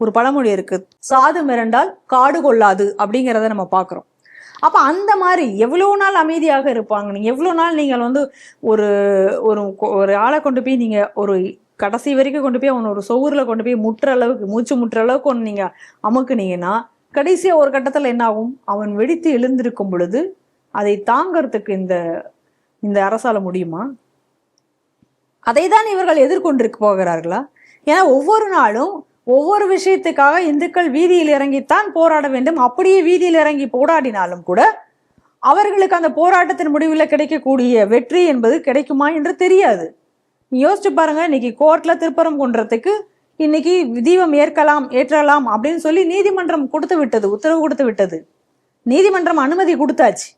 Speaker 1: ஒரு பழமொழி இருக்கு, சாது மிரண்டால் காடு கொள்ளாது அப்படிங்கிறத நம்ம பாக்குறோம். அப்ப அந்த மாதிரி எவ்வளவு நாள் அமைதியாக இருப்பாங்க? நீங்க எவ்வளவு நாள் நீங்கள் ஒரு ஒரு ஆளை கொண்டு போய் நீங்க ஒரு கடைசி வரைக்கும் கொண்டு போய் அவன் ஒரு சொவுரில் கொண்டு போய் மூச்சு முட்டுற அளவுக்கு ஒன்று நீங்க அமுக்குனீங்கன்னா கடைசியா ஒரு கட்டத்துல என்ன ஆகும்? அவன் வெடித்து எழுந்திருக்கும் பொழுது அதை தாங்கிறதுக்கு இந்த அரசால முடியுமா? அதை தான் இவர்கள் எதிர்கொண்டிருக்க போகிறார்களா? ஏன்னா ஒவ்வொரு நாளும் ஒவ்வொரு விஷயத்துக்காக இந்துக்கள் வீதியில் இறங்கித்தான் போராட வேண்டும். அப்படியே வீதியில் இறங்கி போராடினாலும் கூட அவர்களுக்கு அந்த போராட்டத்தின் முடிவில் கிடைக்கக்கூடிய வெற்றி என்பது கிடைக்குமா என்று தெரியாது. யோசிச்சு பாருங்க, இன்னைக்கு கோர்ட்ல திருப்பரங்குன்றத்துக்கு இன்னைக்கு தீபம் ஏற்றலாம் அப்படின்னு சொல்லி நீதிமன்றம் உத்தரவு கொடுத்து விட்டது. நீதிமன்றம் அனுமதி கொடுத்தாச்சு.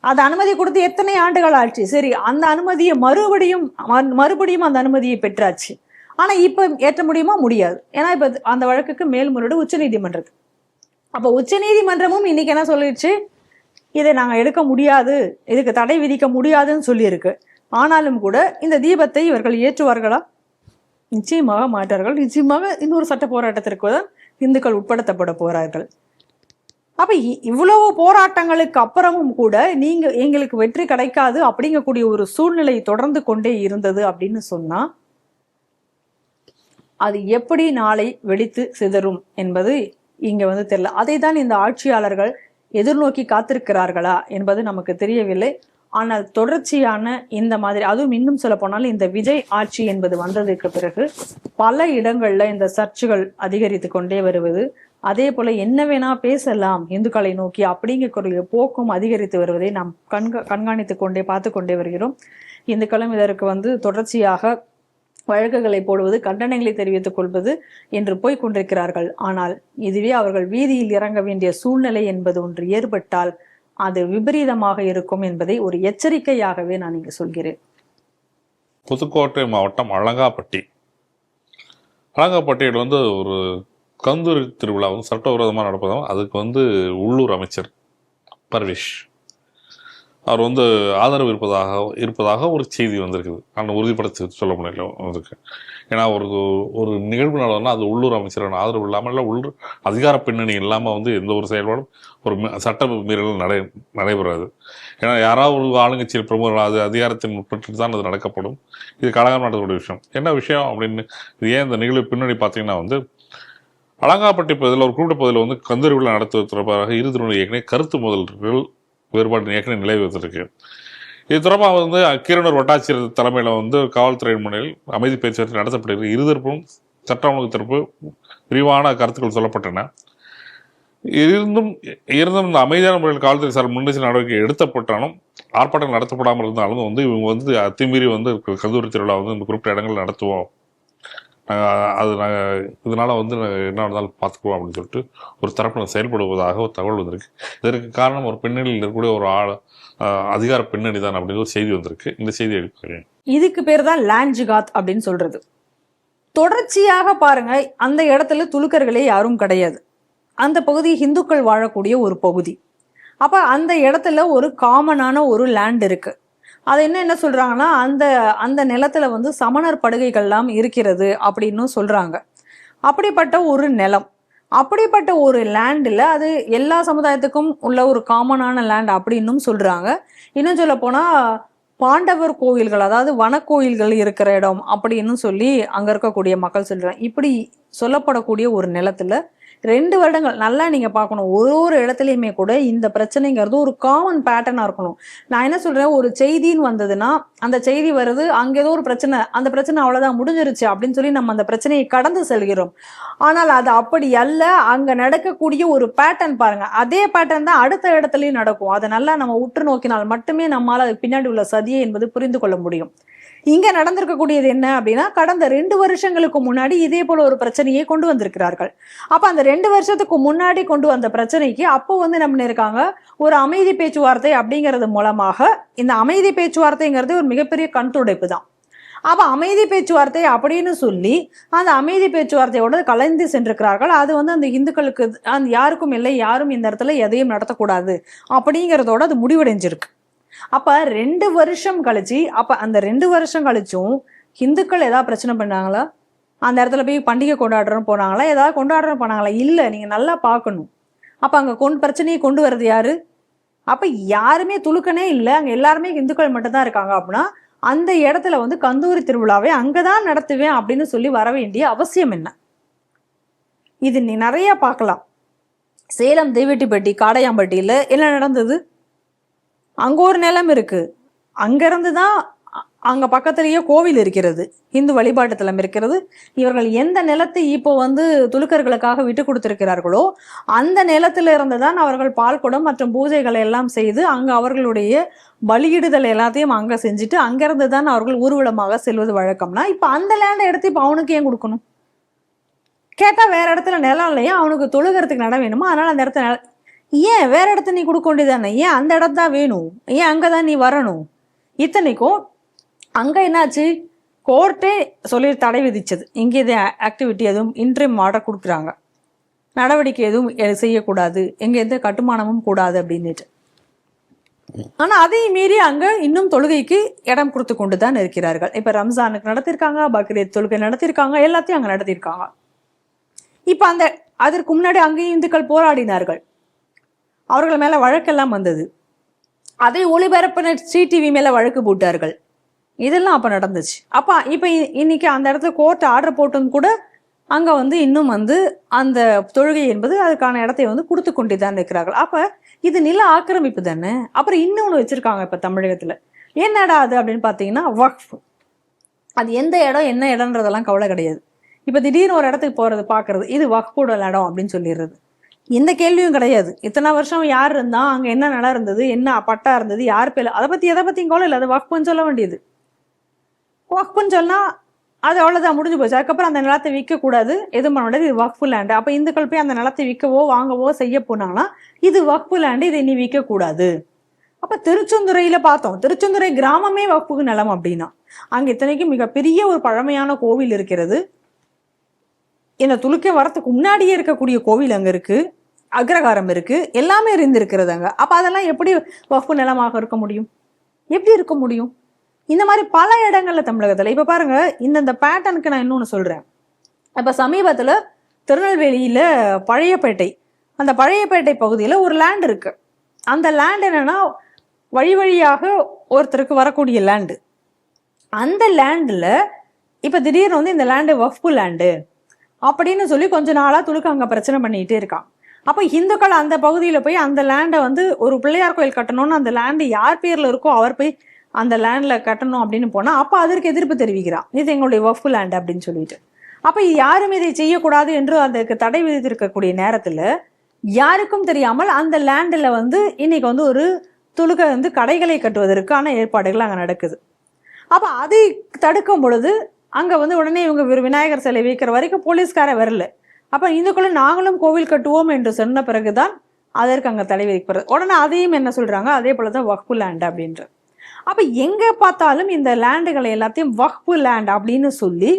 Speaker 1: அது அனுமதி கொடுத்து எத்தனை ஆண்டுகள் ஆச்சு? சரி, அந்த அனுமதியை மறுபடியும் அந்த அனுமதியை பெற்றாச்சு. ஆனா இப்ப ஏற்ற முடியுமா? முடியாது. ஏன்னா இப்ப அந்த வழக்குக்கு மேல்முறையீடு உச்ச நீதிமன்றத்துக்கு. அப்ப உச்ச நீதிமன்றமும் இன்னைக்கு என்ன சொல்லிடுச்சு? இதை நாங்க எடுக்க முடியாது, இதுக்கு தடை விதிக்க முடியாதுன்னு சொல்லியிருக்கு. ஆனாலும் கூட இந்த தீபத்தை இவர்கள் ஏற்றுவார்களா? நிச்சயமாக மாட்டார்கள். நிச்சயமாக இன்னொரு சட்ட போராட்டத்திற்கு தான் இந்துக்கள் உட்படுத்தப்பட போறார்கள். அப்ப இவ்வளவு போராட்டங்களுக்கு அப்புறமும் கூட நீங்க எங்களுக்கு வெற்றி கிடைக்காது அப்படிங்கக்கூடிய ஒரு சூழ்நிலை தொடர்ந்து கொண்டே இருந்தது அப்படின்னு சொன்னா அது எப்படி நாளை வெடித்து சிதறும் என்பது இங்க தெரியல. அதை தான் இந்த ஆட்சியாளர்கள் எதிர்நோக்கி காத்திருக்கிறார்களா என்பது நமக்கு தெரியவில்லை. ஆனால் தொடர்ச்சியான இந்த மாதிரி, அதுவும் இன்னும் சொல்ல போனால் இந்த விஜய் ஆட்சி என்பது வந்ததுக்கு பிறகு பல இடங்கள்ல இந்த சர்ச்சுகள் அதிகரித்து கொண்டே வருவது, அதே போல என்ன வேணா பேசலாம் இந்துக்களை நோக்கி அப்படிங்கக்கூடிய போக்கும் அதிகரித்து வருவதை நாம் கண்காணித்து கொண்டே பார்த்து கொண்டே வருகிறோம். இந்துக்களும் இதற்கு தொடர்ச்சியாக வழக்குகளை போடுவது, கண்டனங்களை தெரிவித்துக் கொள்வது என்று போய் கொண்டிருக்கிறார்கள். ஆனால் இதுவே அவர்கள் வீதியில் இறங்க வேண்டிய சூழ்நிலை என்பது ஒன்று ஏற்பட்டால் அது விபரீதமாக இருக்கும் என்பதை ஒரு எச்சரிக்கையாகவே நான் இங்கு சொல்கிறேன்.
Speaker 2: புதுக்கோட்டை மாவட்டம் அலங்காப்பட்டியில் ஒரு கந்தூரி திருவிழா சட்டவிரோதமாக நடப்பதாகவும் அதுக்கு உள்ளூர் அமைச்சர் பர்வேஷ் அவர் ஆதரவு இருப்பதாக ஒரு செய்தி வந்திருக்குது. ஆனால் உறுதிப்படுத்தி சொல்ல முடியல அதுக்கு. ஏன்னா ஒரு நிகழ்வு நடந்ததுன்னா அது உள்ளூர் அமைச்சரான ஆதரவு இல்லாமல் இல்லை, உள்ளூர் அதிகார பின்னணி இல்லாமல் எந்த ஒரு செயல்பாடும் ஒரு சட்ட மீறல் நடைபெறாது. ஏன்னா யாராவது ஒரு ஆளுங்கட்சியில் பிரமுகர்கள் அது அதிகாரத்தின் உட்பட்டு தான் அது நடக்கப்படும். இது கழகம் நடக்கக்கூடிய விஷயம். என்ன விஷயம் அப்படின்னு இது ஏன் இந்த நிகழ்வு பின்னணி பார்த்தீங்கன்னா அலங்காப்பட்டி பகுதியில் ஒரு குறிப்பிட்ட பகுதியில் கந்தூரி விழா நடத்துவது தொடர்பாக இரு திருவண்ணூர் ஏற்கனவே கருத்து முதல்கள் வேறுபாடு ஏற்கனவே நிலை வைத்திருக்கு. இது தொடர்பாக கீரனூர் வட்டாட்சியர் தலைமையில் காவல்துறை முன்னிலையில் அமைதி பேச்சுவார்த்தை நடத்தப்பட்டிருக்கு. இருதரப்பும் சட்ட ஒழுங்கு தரப்பு விரிவான கருத்துக்கள் சொல்லப்பட்டன. இருந்தும் இந்த அமைதியான முறையில் காவல்துறை சார் முன்னெச்சரிக்கை நடவடிக்கை எடுத்தப்பட்டாலும் ஆர்ப்பாட்டம் நடத்தப்படாமல் இருந்தாலும் இவங்க அத்துமீறி கந்தூரி திருவிழா இந்த குறிப்பிட்ட இடங்கள் நடத்துவோம், அது நாங்கள் இதனால என்ன இருந்தாலும் பார்த்துக்குவோம் அப்படின்னு சொல்லிட்டு ஒரு தரப்பில் செயல்படுவதாக ஒரு தகவல் வந்திருக்கு. இதற்கு காரணம் ஒரு பின்னணியில் இருக்கக்கூடிய ஒரு அதிகார பின்னணி தான் அப்படின்னு ஒரு செய்தி வந்திருக்கு. இந்த செய்தி எடுக்கிறேன்.
Speaker 1: இதுக்கு பேர் தான் லேண்ட் ஜிகாத் அப்படின்னு சொல்றது. தொடர்ச்சியாக பாருங்க, அந்த இடத்துல துலுக்கர்களே யாரும் கிடையாது. அந்த பகுதி இந்துக்கள் வாழக்கூடிய ஒரு பகுதி. அப்ப அந்த இடத்துல ஒரு காமனான ஒரு லேண்ட் இருக்கு. அது என்ன சொல்றாங்கன்னா, அந்த அந்த நிலத்துல வந்து சமணர் படுகைகள்லாம் இருக்கிறது அப்படின்னு சொல்றாங்க. அப்படிப்பட்ட ஒரு நிலம், அப்படிப்பட்ட ஒரு லேண்டில் அது எல்லா சமுதாயத்துக்கும் உள்ள ஒரு காமனான லேண்ட் அப்படின்னும் சொல்றாங்க. இன்னும் சொல்ல போனா பாண்டவர் கோவில்கள், அதாவது வனக்கோயில்கள் இருக்கிற இடம் அப்படின்னு சொல்லி அங்க இருக்கக்கூடிய மக்கள் சொல்றாங்க. இப்படி சொல்லப்படக்கூடிய ஒரு நிலத்துல 2 வருடங்கள் நல்லா நீங்க பார்க்கணும். ஒரு இடத்துலையுமே கூட இந்த பிரச்சனைங்கிறது ஒரு காமன் பேட்டர்னா இருக்கணும். நான் என்ன சொல்றேன், ஒரு செய்தின்னு வந்ததுன்னா அந்த செய்தி வருது, அங்க ஏதோ ஒரு பிரச்சனை, அந்த பிரச்சனை அவ்வளவுதான் முடிஞ்சிருச்சு அப்படின்னு சொல்லி நம்ம அந்த பிரச்சனையை கடந்து செல்கிறோம். ஆனால் அது அப்படி அல்ல. அங்க நடக்கக்கூடிய ஒரு பேட்டர்ன் பாருங்க, அதே பேட்டர்ன் தான் அடுத்த இடத்துலயும் நடக்கும். அதை நல்லா நம்ம உற்று நோக்கினால் மட்டுமே நம்மால அதுக்கு பின்னாடி உள்ள சதியை என்பது புரிந்து கொள்ள முடியும். இங்க நடந்திருக்கக்கூடியது என்ன அப்படின்னா, கடந்த 2 வருஷங்களுக்கு முன்னாடி இதே போல ஒரு பிரச்சனையை கொண்டு வந்திருக்கிறார்கள். அப்ப அந்த 2 வருஷத்துக்கு முன்னாடி கொண்டு வந்த பிரச்சனைக்கு அப்போ வந்து நம்ம இருக்காங்க ஒரு அமைதி பேச்சுவார்த்தை அப்படிங்கிறது மூலமாக. இந்த அமைதி பேச்சுவார்த்தைங்கிறது ஒரு மிகப்பெரிய கண் துடைப்பு தான். அப்ப அமைதி பேச்சுவார்த்தை அப்படின்னு சொல்லி அந்த அமைதி பேச்சுவார்த்தையோட கலந்து சென்றிருக்கிறார்கள். அது வந்து அந்த இந்துக்களுக்கு அந்த யாருக்கும் இல்லை, யாரும் இந்த இடத்துல எதையும் நடத்தக்கூடாது அப்படிங்கிறதோட அது முடிவடைஞ்சிருக்கு. அப்ப 2 வருஷம் கழிச்சு, அப்ப அந்த 2 வருஷம் கழிச்சும் இந்துக்கள் ஏதாவது பிரச்சனை பண்ணாங்களா? அந்த இடத்துல போய் பண்டிகை கொண்டாடுறோம் போனாங்களா? ஏதாவது கொண்டாடுறோம் போனாங்களா? இல்ல. நீங்க நல்லா பார்க்கணும். அப்ப அங்க பிரச்சனையை கொண்டு வர்றது யாரு? அப்ப யாருமே துலுக்கனே இல்லை, அங்க எல்லாருமே இந்துக்கள் மட்டும் தான் இருக்காங்க. அப்படின்னா அந்த இடத்துல வந்து கந்தூரி திருவிழாவை அங்கதான் நடத்துவேன் அப்படின்னு சொல்லி வர வேண்டிய அவசியம் என்ன? இது நீ நிறைய பார்க்கலாம். சேலம் தேவெட்டிப்பட்டி காடையாம்பட்டியில என்ன நடந்தது? அங்க ஒரு நிலம் இருக்கு, அங்க இருந்துதான் அங்க பக்கத்திலேயே கோவில் இருக்கிறது, இந்து வழிபாட்டு தலம் இருக்கிறது. இவர்கள் எந்த நிலத்தை இப்போ வந்து துலுக்கர்களுக்காக விட்டு கொடுத்திருக்கிறார்களோ அந்த நிலத்தில இருந்துதான் அவர்கள் பால் குடம் மற்றும் பூஜைகளை எல்லாம் செய்து அங்க அவர்களுடைய பலியிடுதல் எல்லாத்தையும் அங்க செஞ்சுட்டு அங்கிருந்து தான் அவர்கள் ஊர்வலமாக செல்வது வழக்கம்னா, இப்ப அந்த லேண்டை எடுத்து இப்ப அவனுக்கு ஏன் கொடுக்கணும்? கேட்டா வேற இடத்துல நிலம் இல்லையா, அவனுக்கு தொழுகிறதுக்கு நட வேணுமா, அதனால அந்த இடத்துல ஏன் வேற இடத்த நீ கொடுக்க வேண்டியதானே? ஏன் அந்த இடம் தான் வேணும்? ஏன் அங்கதான் நீ வரணும்? இத்தனைக்கும் அங்க என்னாச்சு, கோர்ட்டே சொல்லி தடை விதிச்சது. இங்க இது ஆக்டிவிட்டி எதுவும் இன்ட்ரீம் ஆர்டர் கொடுக்குறாங்க, நடவடிக்கை எதுவும் செய்யக்கூடாது, எங்க எந்த கட்டுமானமும் கூடாது அப்படின்னுட்டு. ஆனா அதையும் மீறி அங்க இன்னும் தொழுகைக்கு இடம் கொடுத்து கொண்டுதான் இருக்கிறார்கள். இப்ப ரம்ஜானுக்கு நடத்திருக்காங்க, பக்ரீத் தொழுகை நடத்திருக்காங்க, எல்லாத்தையும் அங்க நடத்திருக்காங்க. இப்ப அந்த அதற்கு முன்னாடி அங்கேயும் இந்துக்கள் போராடினார்கள், அவர்கள் மேல வழக்கெல்லாம் வந்தது. அதை ஒளிபரப்பின டிவி மேல வழக்கு போட்டார்கள். இதெல்லாம் அப்ப நடந்துச்சு. அப்ப இப்ப இன்னைக்கு அந்த இடத்துல கோர்ட் ஆர்டர் போட்டும் கூட அங்க வந்து இன்னும் வந்து அந்த தொழுகை என்பது அதுக்கான இடத்தை வந்து கொடுத்து கொண்டுதான் இருக்கிறார்கள். அப்ப இது நில ஆக்கிரமிப்பு தானே. அப்புறம் இன்னொன்னு வச்சிருக்காங்க இப்ப தமிழகத்துல. என்னடா அது அப்படின்னு பாத்தீங்கன்னா வக்ஃப். அது எந்த இடம் என்ன இடம்ன்றதெல்லாம் கவலை கிடையாது. இப்ப திடீர்னு ஒரு இடத்துக்கு போறது பாக்குறது, இது வக்ஃபோட இடம் அப்படின்னு சொல்லிடுறது. எந்த கேள்வியும் கிடையாது. இத்தனை வருஷம் யார் இருந்தா, அங்க என்ன நிலம் இருந்தது, என்ன பட்டா இருந்தது, யார் பேர், அதை பத்தி எதை பத்தியும் கவலை இல்லை. அது வக்ஃப்னு சொல்ல வேண்டியது. வக்ஃப்னு சொன்னா அது அவ்வளவுதான், முடிஞ்சு போச்சு. அதுக்கப்புறம் அந்த நிலத்தை விற்க கூடாது, எதுவும் பண்ண முடியாது, இது வக்ஃப் லேண்டு. அப்ப இந்துக்கள் போய் அந்த நிலத்தை விற்கவோ வாங்கவோ செய்ய போனாங்கன்னா இது வக்ஃப் லேண்டு, இதை நீ விற்க கூடாது. அப்ப திருச்செந்துறையில பார்த்தோம், திருச்செந்துறை கிராமமே வக்ஃபுக்கு நிலம் அப்படின்னா. அங்க இத்தனைக்கும் மிகப்பெரிய ஒரு பழமையான கோவில் இருக்கிறது. இந்த துலுக்கே வரத்துக்கு முன்னாடியே இருக்கக்கூடிய கோவில் அங்க இருக்கு, அக்ரகாரம் இருக்கு, எல்லாமே இருந்திருக்கிறது அங்க. அப்ப அதெல்லாம் எப்படி வக்ஃப் நிலமாக இருக்க முடியும்? எப்படி இருக்க முடியும்? இந்த மாதிரி பல இடங்கள்ல தமிழகத்துல இப்ப பாருங்க. இந்த பேட்டர்னுக்கு நான் இன்னொன்னு சொல்றேன். இப்ப சமீபத்துல திருநெல்வேலியில பழையப்பேட்டை, அந்த பழையப்பேட்டை பகுதியில ஒரு லேண்ட் இருக்கு. அந்த லேண்ட் என்னன்னா வழி வழியாக ஒருத்தருக்கு வரக்கூடிய லேண்டு. அந்த லேண்ட்ல இப்ப திடீர்னு வந்து இந்த லேண்டு வக்ஃப் லேண்டு அப்படின்னு சொல்லி கொஞ்ச நாளா துலுக்கு அங்க பிரச்சனை பண்ணிட்டே இருக்கான். அப்ப இந்துக்கள் அந்த பகுதியில போய் அந்த லேண்டை வந்து ஒரு பிள்ளையார் கோயில் கட்டணும்னு, அந்த லேண்டு யார் பேர்ல இருக்கோ அவர் போய் அந்த லேண்ட்ல கட்டணும் அப்படின்னு போனா அப்ப அதற்கு எதிர்ப்பு தெரிவிக்கிறான், இது எங்களுடைய வக்ஃப் லேண்ட் அப்படின்னு சொல்லிட்டு. அப்ப யாரும் இதை செய்யக்கூடாது என்று அதற்கு தடை விதித்திருக்கக்கூடிய நேரத்துல யாருக்கும் தெரியாமல் அந்த லேண்ட்ல வந்து இன்னைக்கு வந்து ஒரு துலுக்க வந்து கடைகளை கட்டுவதற்கான ஏற்பாடுகள் அங்க நடக்குது. அப்ப அதை தடுக்கும் பொழுது அங்க வந்து உடனே இவங்க விநாயகர் சிலை வைக்கிற வரைக்கும் போலீஸ்கார வரல. அப்ப இந்துக்களும் நாங்களும் கோவில் கட்டுவோம் என்று சொன்ன பிறகுதான் அதற்கு அங்க தடை விதிக்கப்படுறது. உடனே அதையும் என்ன சொல்றாங்க, அதே போலதான் வக்ஃப் லேண்ட் அப்படின்ற. அப்ப எங்க பார்த்தாலும் இந்த லேண்டுகளை எல்லாத்தையும் வக்ஃப் லேண்ட் அப்படின்னு சொல்லி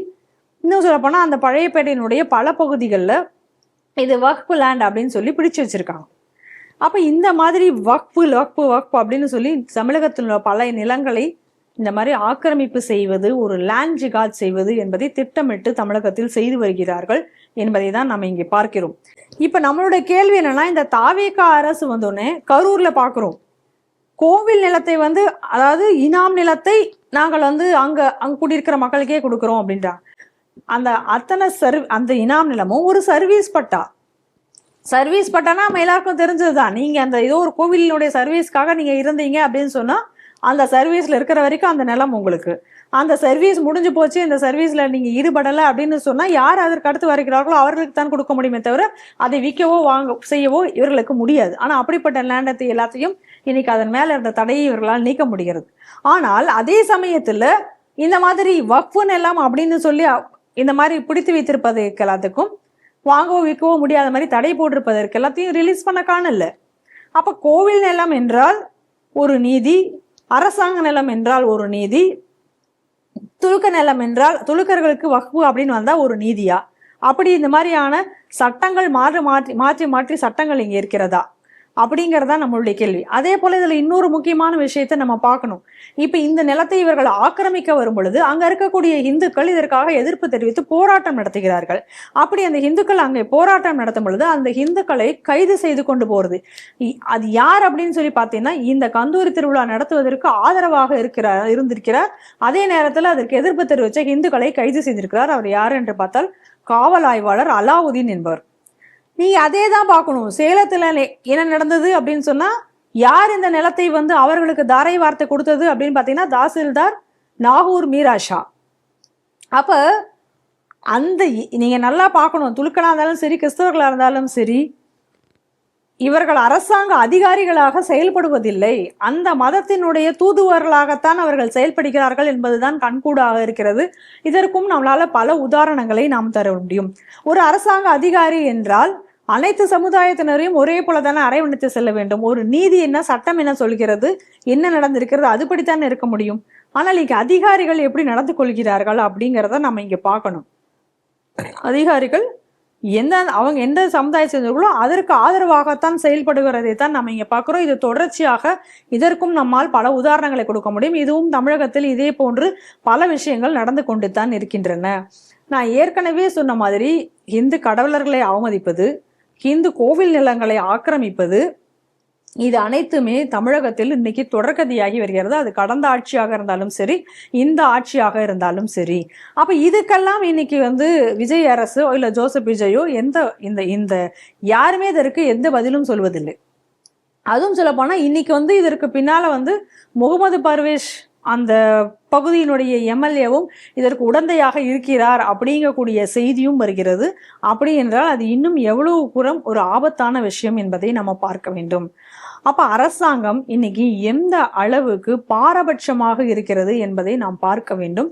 Speaker 1: இன்னும் சொல்ல போனா அந்த பழையப்பேட்டையினுடைய பல பகுதிகளில் இது வக்ஃபு லேண்ட் அப்படின்னு சொல்லி பிடிச்சு வச்சிருக்காங்க. அப்ப இந்த மாதிரி வக்ஃபு வக்ஃபு வக்ஃபு அப்படின்னு சொல்லி தமிழகத்தில் உள்ள பல நிலங்களை இந்த மாதிரி ஆக்கிரமிப்பு செய்வது, ஒரு லேண்ட் ஜிகாத் செய்வது என்பதை திட்டமிட்டு தமிழகத்தில் செய்து வருகிறார்கள் என்பதை தான் நம்ம இங்கே பார்க்கிறோம். இப்ப நம்மளுடைய கேள்வி என்னன்னா, இந்த தாவேகா அரசு வந்தோடனே கரூர்ல பாக்குறோம், கோவில் நிலத்தை வந்து, அதாவது இனாம் நிலத்தை நாங்கள் வந்து அங்க குடியிருக்கிற மக்களுக்கே கொடுக்குறோம் அப்படின்றாங்க. அந்த அத்தனை அந்த இனாம் நிலமும் ஒரு சர்வீஸ் பட்டா. சர்வீஸ் பட்டானா நம்ம எல்லாருக்கும் தெரிஞ்சதுதான். நீங்க அந்த ஏதோ ஒரு கோவிலினுடைய சர்வீஸ்க்காக நீங்க இருந்தீங்க அப்படின்னு சொன்னா அந்த சர்வீஸ்ல இருக்கிற வரைக்கும் அந்த நிலம் உங்களுக்கு. அந்த சர்வீஸ் முடிஞ்சு போச்சு, இந்த சர்வீஸ்ல நீங்க ஈடுபடலை அப்படின்னு சொன்னா யார் அதற்கு அடுத்து வரைக்கிறார்களோ அவர்களுக்கு தான் கொடுக்க முடியுமே தவிர அதை விற்கவோ செய்யவோ இவர்களுக்கு முடியாது. ஆனா அப்படிப்பட்ட லேண்டத்தை எல்லாத்தையும் இன்னைக்கு அதன் மேல இருந்த தடையை இவர்களால் நீக்க முடிகிறது. ஆனால் அதே சமயத்துல இந்த மாதிரி வக்ஃபு நிலம் அப்படின்னு சொல்லி இந்த மாதிரி பிடித்து வைத்திருப்பதற்கு எல்லாத்துக்கும் வாங்கவோ விற்கவோ முடியாத மாதிரி தடை போட்டிருப்பதற்கு எல்லாத்தையும் ரிலீஸ் பண்ண காணல. அப்ப கோவில் நிலம் என்றால் ஒரு நீதி, அரசாங்க நிலம் என்றால் ஒரு நீதி, துலுக்க நிலம் என்றால் துலுக்கர்களுக்கு வக்ஃபு அப்படின்னு வந்தா ஒரு நீதியா? அப்படி இந்த மாதிரியான சட்டங்கள் மாற்றி சட்டங்கள் இங்க இருக்கிறதா அப்படிங்கறதா நம்மளுடைய கேள்வி. அதே போல இதுல இன்னொரு முக்கியமான விஷயத்தை நம்ம பார்க்கணும். இப்ப இந்த நிலத்தை இவர்கள் ஆக்கிரமிக்க வரும் பொழுது அங்க இருக்கக்கூடிய இந்துக்கள் இதற்காக எதிர்ப்பு தெரிவித்து போராட்டம் நடத்துகிறார்கள். அப்படி அந்த இந்துக்கள் அங்கே போராட்டம் நடத்தும் பொழுது அந்த இந்துக்களை கைது செய்து கொண்டு போறது அது யார் அப்படின்னு சொல்லி பார்த்தீங்கன்னா, இந்த கந்தூரி திருவிழா நடத்துவதற்கு ஆதரவாக இருந்திருக்கிறார். அதே நேரத்தில் அதற்கு எதிர்ப்பு தெரிவித்த இந்துக்களை கைது செய்திருக்கிறார். அவர் யார் என்று பார்த்தால் காவல் ஆய்வாளர் அலாவுதீன் என்பவர். நீ அதே தான் பார்க்கணும். சேலத்துல என்ன நடந்தது அப்படின்னு சொன்னா, யார் இந்த நிலத்தை வந்து அவர்களுக்கு தாரை வார்த்தை கொடுத்தது அப்படின்னு பாத்தீங்கன்னா தாசில்தார் நாகூர் மீராஷா. அப்ப அந்த நீங்க நல்லா பார்க்கணும், துலுக்கலா இருந்தாலும் சரி, கிறிஸ்தவர்களா இருந்தாலும் சரி, இவர்கள் அரசாங்க அதிகாரிகளாக செயல்படுவதில்லை, அந்த மதத்தினுடைய தூதுவர்களாகத்தான் அவர்கள் செயல்படுகிறார்கள் என்பதுதான் கண்கூடாக இருக்கிறது. இதற்கும் நம்மளால பல உதாரணங்களை நாம் தர முடியும். ஒரு அரசாங்க அதிகாரி என்றால் அனைத்து சமுதாயத்தினரையும் ஒரே போலதானே அரவணைத்து செல்ல வேண்டும். ஒரு நீதி என்ன, சட்டம் என்ன சொல்கிறது, என்ன நடந்திருக்கிறது, அதுபடித்தானே இருக்க முடியும். ஆனால் இங்க அதிகாரிகள் எப்படி நடந்து கொள்கிறார்கள் அப்படிங்கிறத நம்ம இங்க பார்க்கணும். அதிகாரிகள் அவங்க எந்த சமுதாயம் சேர்ந்தவர்களோ அதற்கு ஆதரவாகத்தான் செயல்படுகிறதை தான் நம்ம இங்க பார்க்கிறோம். இது தொடர்ச்சியாக இதற்கும் நம்மால் பல உதாரணங்களை கொடுக்க முடியும். இதுவும் தமிழகத்தில் இதே போன்று பல விஷயங்கள் நடந்து கொண்டு தான் இருக்கின்றன. நான் ஏற்கனவே சொன்ன மாதிரி இந்து கடவுளர்களை அவமதிப்பது, இந்து கோவில் நிலங்களை ஆக்கிரமிப்பது, இது அனைத்துமே தமிழகத்தில் இன்னைக்கு தொடர்கதியாகி வருகிறது. அது கடந்த ஆட்சியாக இருந்தாலும் சரி, இந்த ஆட்சியாக இருந்தாலும் சரி. அப்ப இதுக்கெல்லாம் இன்னைக்கு வந்து விஜய் அரசோ இல்ல ஜோசப் விஜயோ இந்த யாருமே இதற்கு எந்த பதிலும் சொல்வதில்லை. அதுவும் சொல்ல போனா இன்னைக்கு வந்து இதற்கு பின்னால வந்து முகமது பர்வேஷ் அந்த பகுதியினுடைய எம்எல்ஏவும் இதற்கு உடந்தையாக இருக்கிறார் அப்படிங்கக்கூடிய செய்தியும் வருகிறது. அப்படி என்றால் அது இன்னும் எவ்வளவு புறம் ஒரு ஆபத்தான விஷயம் என்பதை நம்ம பார்க்க வேண்டும். அப்ப அரசாங்கம் இன்னைக்கு எந்த அளவுக்கு பாரபட்சமாக இருக்கிறது என்பதை நாம் பார்க்க வேண்டும்.